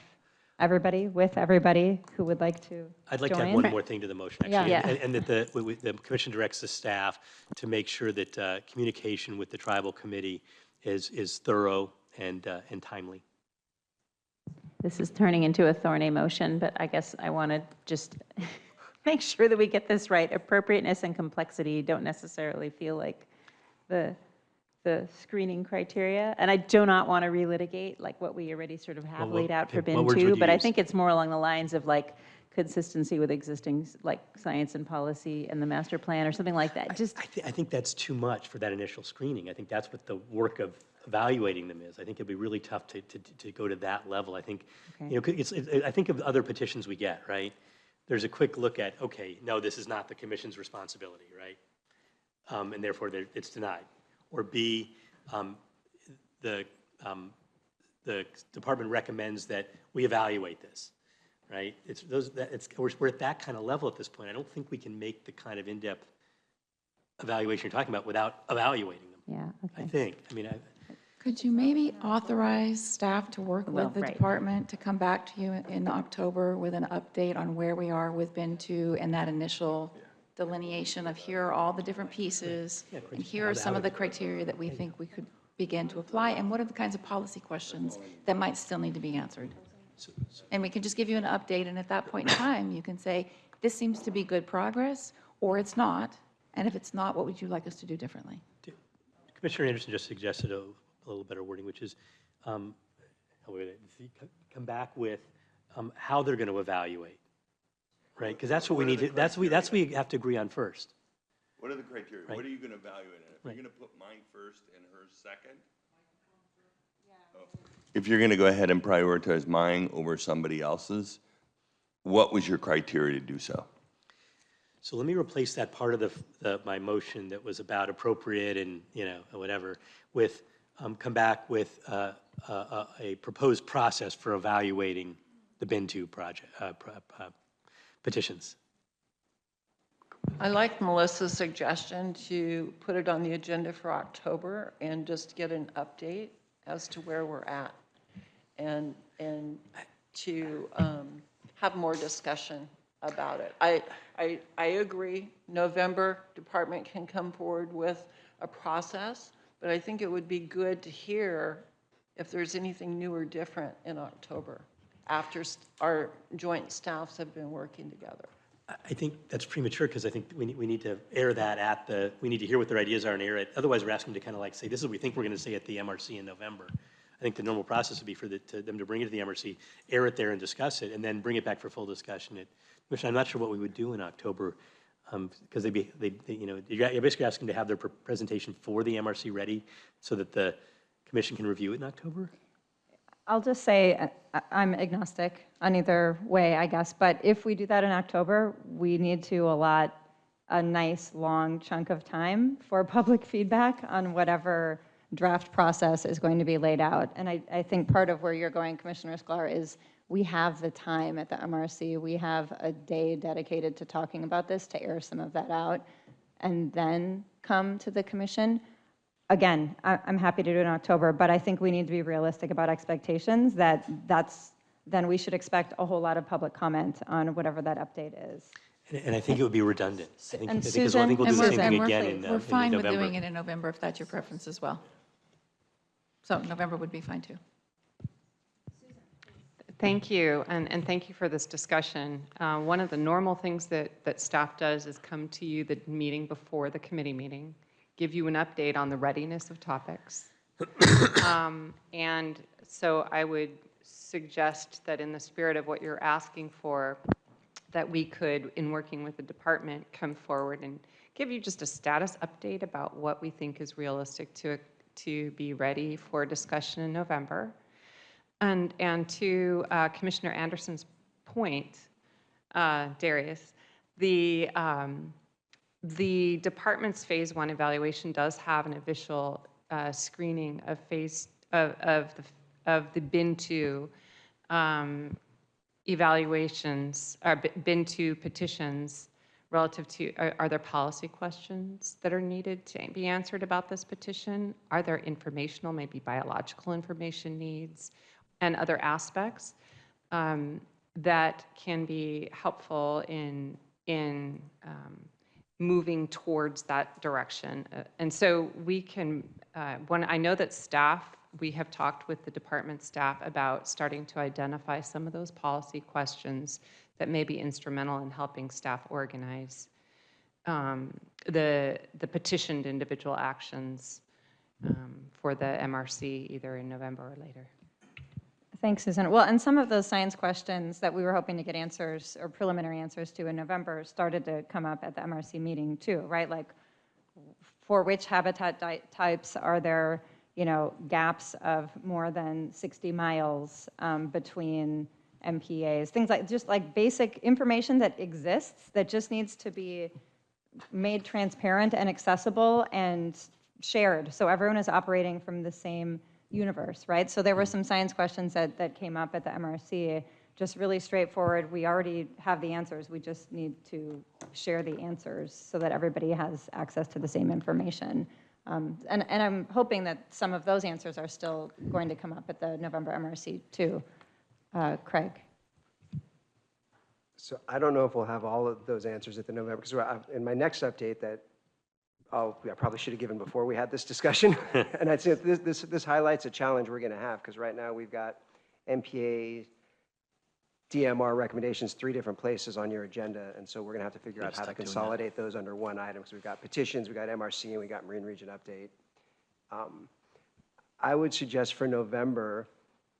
everybody, with everybody who would like to I'd like join. to add one more thing to the motion, actually, Yeah. and that the commission directs the staff to make sure that communication with the tribal committee is thorough and timely. This is turning into a Thorny motion, but I guess I want to just make sure that we get this right. Appropriateness and complexity don't necessarily feel like the screening criteria. And I do not want to relitigate like what we already sort of have laid out for bin 2, but I think it's more along the lines of like consistency with existing like science and policy and the master plan or something like that. I think that's too much for that initial screening. I think that's what the work of evaluating them is. I think it'd be really tough to go to that level. I think, I think of other petitions we get, right? There's a quick look at, okay, no, this is not the commission's responsibility, right? And therefore it's denied. Or B, the department recommends that we evaluate this, right? We're at that kind of level at this point. I don't think we can make the kind of in-depth evaluation you're talking about without evaluating them. Yeah, okay. I think. I mean, Could you maybe authorize staff to work with the department to come back to you in October with an update on where we are with bin 2 and that initial delineation of here are all the different pieces, and here are some of the criteria that we think we could begin to apply, and what are the kinds of policy questions that might still need to be answered? And we can just give you an update, and at that point in time, you can say, this seems to be good progress, or it's not, and if it's not, what would you like us to do differently? Commissioner Anderson just suggested a little better wording, which is come back with how they're going to evaluate, right? Because that's what we need to, that's what we have to agree on first. What are the criteria? Right. What are you going to evaluate? If you're going to put mine first and hers second? If you're going to go ahead and prioritize mine over somebody else's, what was your criteria to do so? So let me replace that part of my motion that was about appropriate and, whatever, with, come back with a proposed process for evaluating the bin 2 project, petitions. I like Melissa's suggestion to put it on the agenda for October and just get an update as to where we're at, and to have more discussion about it. I agree, November, department can come forward with a process, but I think it would be good to hear if there's anything new or different in October after our joint staffs have been working together. I think that's premature because I think we need to air that we need to hear what their ideas are and air it. Otherwise, we're asking them to kind of like say, this is what we think we're going to say at the MRC in November. I think the normal process would be for them to bring it to the MRC, air it there and discuss it, and then bring it back for full discussion. Which I'm not sure what we would do in October, because you're basically asking to have their presentation for the MRC ready so that the commission can review it in October? I'll just say I'm agnostic on either way, I guess. But if we do that in October, we need to allot a nice long chunk of time for public feedback on whatever draft process is going to be laid out. And I think part of where you're going, Commissioner Sklar, is we have the time at the MRC. We have a day dedicated to talking about this, to air some of that out, and then come to the commission. Again, I'm happy to do it in October, but I think we need to be realistic about expectations, then we should expect a whole lot of public comment on whatever that update is. And I think it would be redundant. I think we'll do the And same thing again in we're fine with November. doing it in November if that's your preference as well. So November would be fine too. Thank you, and thank you for this discussion. One of the normal things that staff does is come to you the meeting before the committee meeting, give you an update on the readiness of topics. And so I would suggest that in the spirit of what you're asking for, that we could, in working with the department, come forward and give you just a status update about what we think is realistic to be ready for discussion in November. And to Commissioner Anderson's point, Darius, the department's phase 1 evaluation does have an official screening of the bin 2 evaluations, or bin 2 petitions relative to, are there policy questions that are needed to be answered about this petition? Are there informational, maybe biological information needs and other aspects that can be helpful in moving towards that direction? And so we can, when I know that staff, we have talked with the department staff about starting to identify some of those policy questions that may be instrumental in helping staff organize the petitioned individual actions for the MRC either in November or later. Thanks, Susan. Well, and some of those science questions that we were hoping to get answers or preliminary answers to in November started to come up at the MRC meeting too, right? Like, for which habitat types are there, gaps of more than 60 miles between MPAs? Things like, just like basic information that exists that just needs to be made transparent and accessible and shared, so everyone is operating from the same universe, right? So there were some science questions that came up at the MRC, just really straightforward. We already have the answers. We just need to share the answers so that everybody has access to the same information. And I'm hoping that some of those answers are still going to come up at the November MRC too. Craig. So I don't know if we'll have all of those answers at the November, because in my next update that I probably should have given before we had this discussion. And I'd say this highlights a challenge we're going to have, because right now we've got MPA, DMR recommendations, 3 different places on your agenda. And so we're going to have to figure out how to consolidate those under one item. So we've got petitions, we've got MRC, and we got Marine Region Update. I would suggest for November,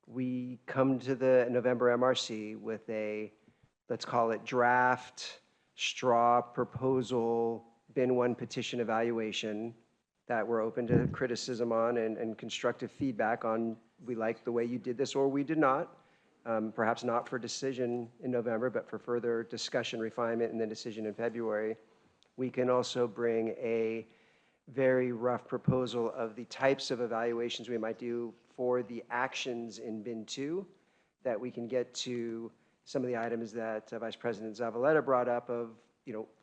we come to the November MRC with a, let's call it draft, straw proposal, bin 1 petition evaluation that we're open to criticism on and constructive feedback on. We like the way you did this or we did not. perhaps not for decision in November, but for further discussion, refinement, and then decision in February. We can also bring a very rough proposal of the types of evaluations we might do for the actions in bin 2, that we can get to some of the items that Vice President Zavaleta brought up of,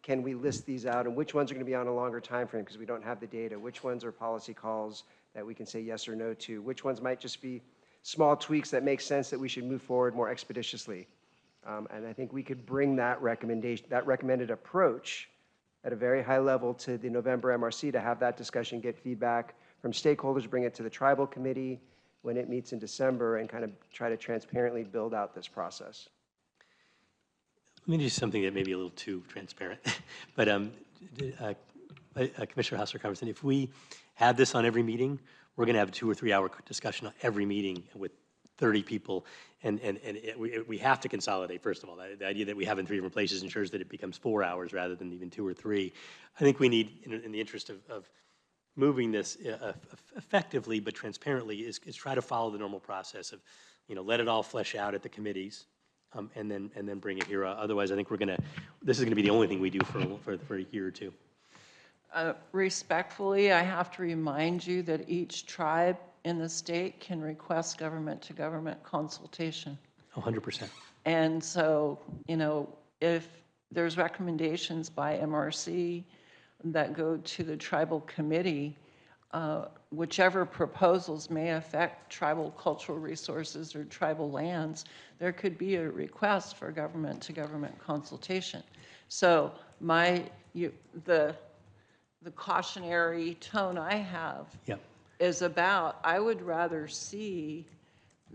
can we list these out, and which ones are going to be on a longer time frame because we don't have the data, which ones are policy calls that we can say yes or no to, which ones might just be small tweaks that make sense that we should move forward more expeditiously. And I think we could bring that recommended approach at a very high level to the November MRC to have that discussion, get feedback from stakeholders, bring it to the tribal committee when it meets in December, and kind of try to transparently build out this process. Let me do something that may be a little too transparent, but Commissioner Hauser-Carmson, if we have this on every meeting, we're going to have a 2 or 3 hour discussion on every meeting with 30 people, and we have to consolidate, first of all. The idea that we have in 3 different places ensures that it becomes 4 hours rather than even 2 or 3. I think we need, in the interest of moving this effectively but transparently, is try to follow the normal process of, let it all flesh out at the committees, and then bring it here. Otherwise, I think this is going to be the only thing we do for a year or 2. Respectfully, I have to remind you that each tribe in the state can request government-to-government consultation. 100%. And so, if there's recommendations by MRC that go to the tribal committee, whichever proposals may affect tribal cultural resources or tribal lands, there could be a request for government-to-government consultation. So the cautionary tone I have is about, I would rather see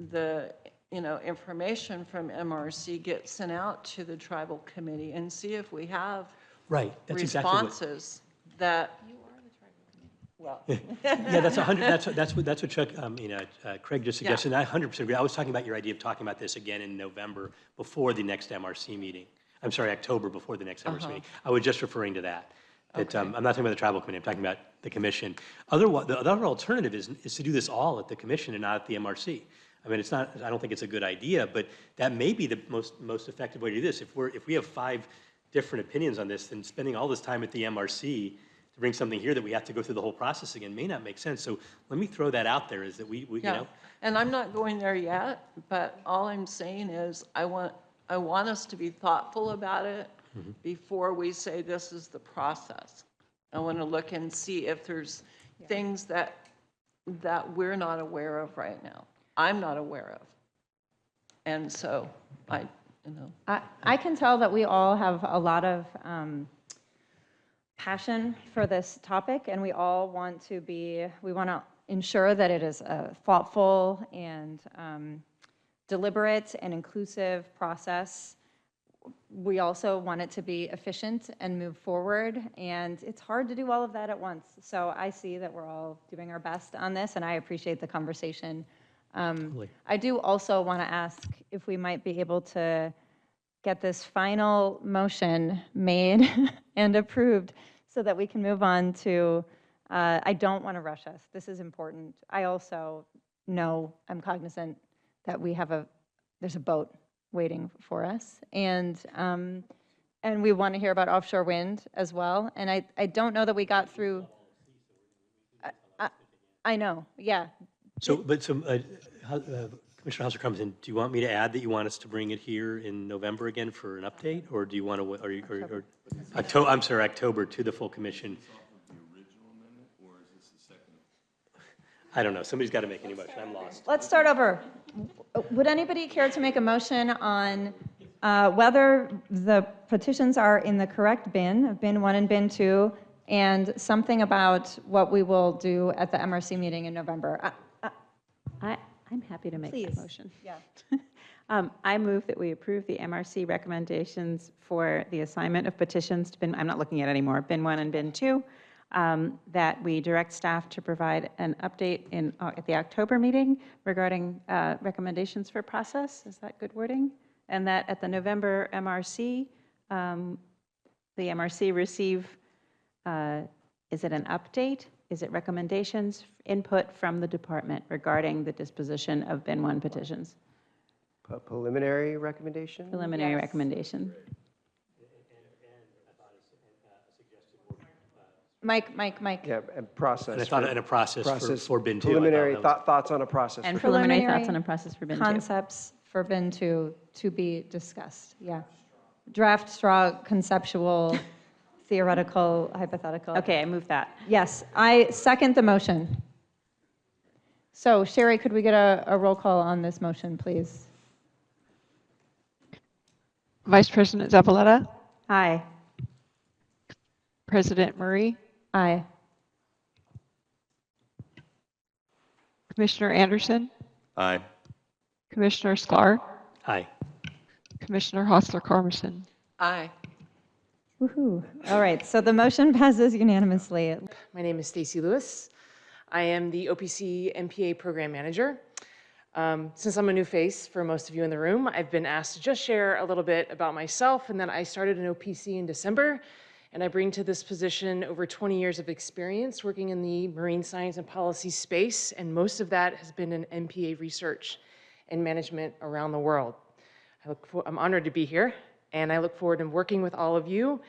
the information from MRC get sent out to the tribal committee and see if we have responses that. Well, yeah, that's what Chuck, Craig just suggested. And I 100% agree. I was talking about your idea of talking about this again in November before the next MRC meeting. I'm sorry, October before the next MRC meeting. I was just referring to that. Okay. I'm not talking about the tribal committee. I'm talking about the commission. The other alternative is to do this all at the commission and not at the MRC. I mean, I don't think it's a good idea, but that may be the most effective way to do this. If we have 5 different opinions on this, then spending all this time at the MRC to bring something here that we have to go through the whole process again may not make sense. So let me throw that out there, is that we And I'm not going there yet, but all I'm saying is I want us to be thoughtful about it before we say this is the process. I want to look and see if there's things that we're not aware of right now. I'm not aware of. And so I can tell that we all have a lot of passion for this topic, and we all want to ensure that it is a thoughtful and deliberate and inclusive process. We also want it to be efficient and move forward, and it's hard to do all of that at once. So I see that we're all doing our best on this, and I appreciate the conversation. I do also want to ask if we might be able to get this final motion made and approved so that we can move on to, I don't want to rush us. This is important. I also know, I'm cognizant that there's a boat waiting for us, and we want to hear about offshore wind as well. And I don't know that we got through. I know, yeah. Commissioner Hauser-Carmson, do you want me to add that you want us to bring it here in November again for an update, or do you want to, October to the full commission? I don't know. Somebody's got to make any motion. I'm lost. Let's start over. Would anybody care to make a motion on whether the petitions are in the correct bin 1 and bin 2, and something about what we will do at the MRC meeting in November? I'm happy to make that motion. Yeah. I move that we approve the MRC recommendations for the assignment of petitions to bin, I'm not looking at it anymore, bin 1 and bin 2, that we direct staff to provide an update at the October meeting regarding recommendations for process. Is that good wording? And that at the November MRC, the MRC receive, is it an update? Is it recommendations, input from the department regarding the disposition of bin 1 petitions? Preliminary recommendation? Preliminary recommendation. Mike. Yeah, and process. And I thought, and a process for bin 2. Preliminary thoughts on a process. And for- preliminary thoughts on a process for bin 2. Concepts for bin 2 to be discussed, yeah. Draft, straw, conceptual, theoretical, hypothetical. Okay, I move that. Yes, I second the motion. So Sherry, could we get a roll call on this motion, please? Vice President Zavaleta, Aye. President Murray, Aye. Commissioner Anderson, Aye. Commissioner Sklar, Aye. Commissioner Hostler-Carmerson. Aye. Woohoo. All right, so the motion passes unanimously. My name is Staci Lewis. I am the OPC MPA Program Manager. Since I'm a new face for most of you in the room, I've been asked to just share a little bit about myself and that I started an OPC in December, and I bring to this position over 20 years of experience working in the marine science and policy space, and most of that has been in MPA research and management around the world. I'm honored to be here, and I look forward to working with all of you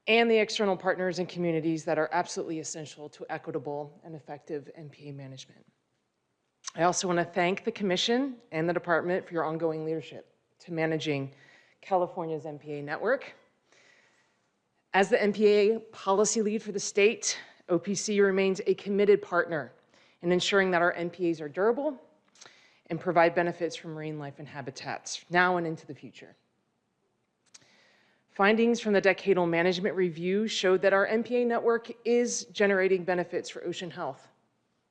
and the external partners and communities that are absolutely essential to equitable and effective MPA management. I also want to thank the Commission and the Department for your ongoing leadership to managing California's MPA network. As the MPA policy lead for the state, OPC remains a committed partner in ensuring that our MPAs are durable and provide benefits for marine life and habitats now and into the future. Findings from the Decadal Management Review showed that our MPA network is generating benefits for ocean health.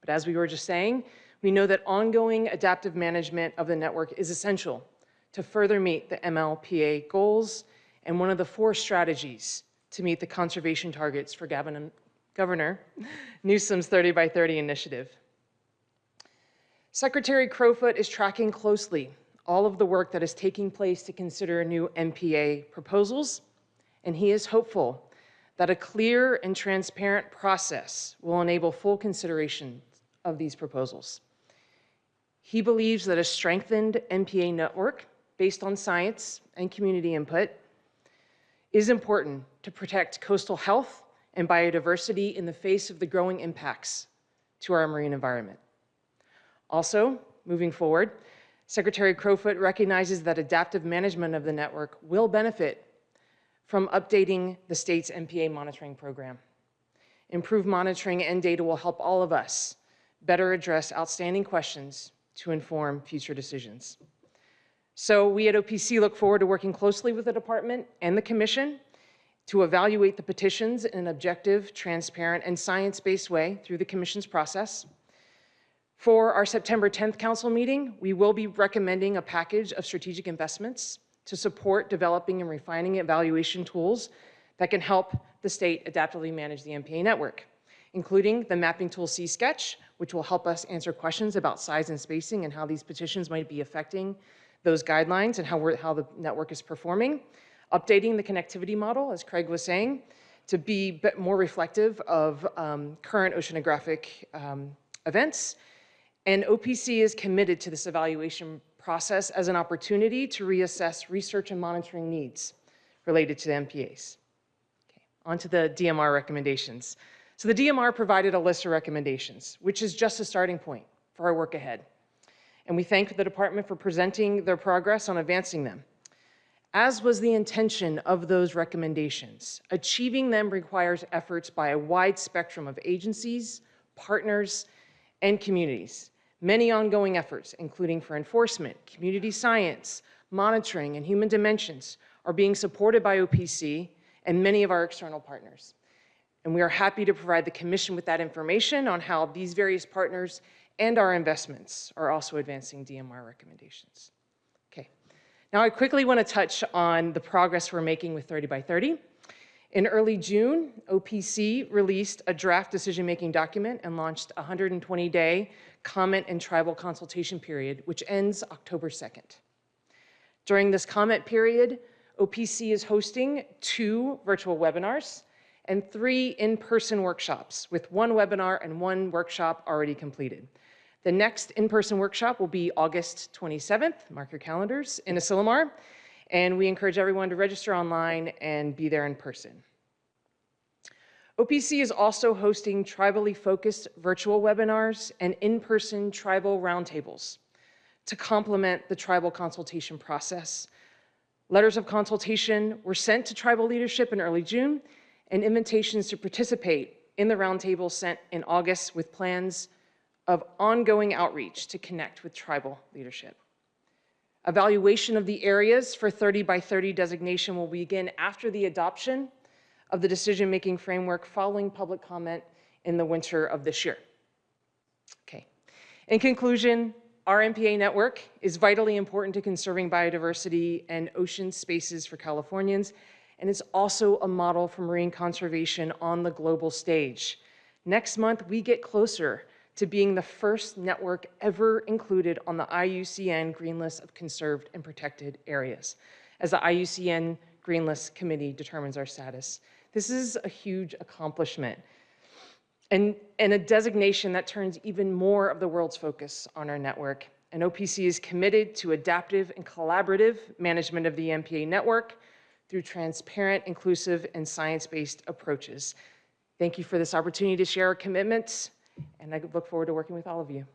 But as we were just saying, we know that ongoing adaptive management of the network is essential to further meet the MLPA goals and one of the 4 strategies to meet the conservation targets for Governor Newsom's 30 by 30 initiative. Secretary Crowfoot is tracking closely all of the work that is taking place to consider new MPA proposals, and he is hopeful that a clear and transparent process will enable full consideration of these proposals. He believes that a strengthened MPA network based on science and community input is important to protect coastal health and biodiversity in the face of the growing impacts to our marine environment. Also, moving forward, Secretary Crowfoot recognizes that adaptive management of the network will benefit from updating the state's MPA monitoring program. Improved monitoring and data will help all of us better address outstanding questions to inform future decisions. So we at OPC look forward to working closely with the department and the commission to evaluate the petitions in an objective, transparent, and science-based way through the commission's process. For our September 10th council meeting, we will be recommending a package of strategic investments to support developing and refining evaluation tools that can help the state adaptively manage the MPA network, including the mapping tool C-Sketch, which will help us answer questions about size and spacing and how these petitions might be affecting those guidelines and how the network is performing. Updating the connectivity model, as Craig was saying, to be a bit more reflective of current oceanographic events. And OPC is committed to this evaluation process as an opportunity to reassess research and monitoring needs related to the MPAs. Okay, on to the DMR recommendations. So the DMR provided a list of recommendations, which is just a starting point for our work ahead. And we thank the department for presenting their progress on advancing them. As was the intention of those recommendations, achieving them requires efforts by a wide spectrum of agencies, partners, and communities. Many ongoing efforts, including for enforcement, community science, monitoring, and human dimensions, are being supported by OPC and many of our external partners. And we are happy to provide the Commission with that information on how these various partners and our investments are also advancing DMR recommendations. Okay, now I quickly want to touch on the progress we're making with 30 by 30. In early June, OPC released a draft decision-making document and launched a 120-day comment and tribal consultation period, which ends October 2nd. During this comment period, OPC is hosting 2 virtual webinars and 3 in-person workshops, with 1 webinar and 1 workshop already completed. The next in-person workshop will be August 27th, mark your calendars, in Asilomar, and we encourage everyone to register online and be there in person. OPC is also hosting tribally focused virtual webinars and in-person tribal roundtables to complement the tribal consultation process. Letters of consultation were sent to tribal leadership in early June, and invitations to participate in the roundtable sent in August with plans of ongoing outreach to connect with tribal leadership. Evaluation of the areas for 30 by 30 designation will begin after the adoption of the decision-making framework following public comment in the winter of this year. Okay. In conclusion, our MPA network is vitally important to conserving biodiversity and ocean spaces for Californians, and it's also a model for marine conservation on the global stage. Next month, we get closer to being the first network ever included on the IUCN Green List of Conserved and Protected Areas, as the IUCN Green List Committee determines our status. This is a huge accomplishment and a designation that turns even more of the world's focus on our network. And OPC is committed to adaptive and collaborative management of the MPA network through transparent, inclusive, and science-based approaches. Thank you for this opportunity to share our commitments, and I look forward to working with all of you.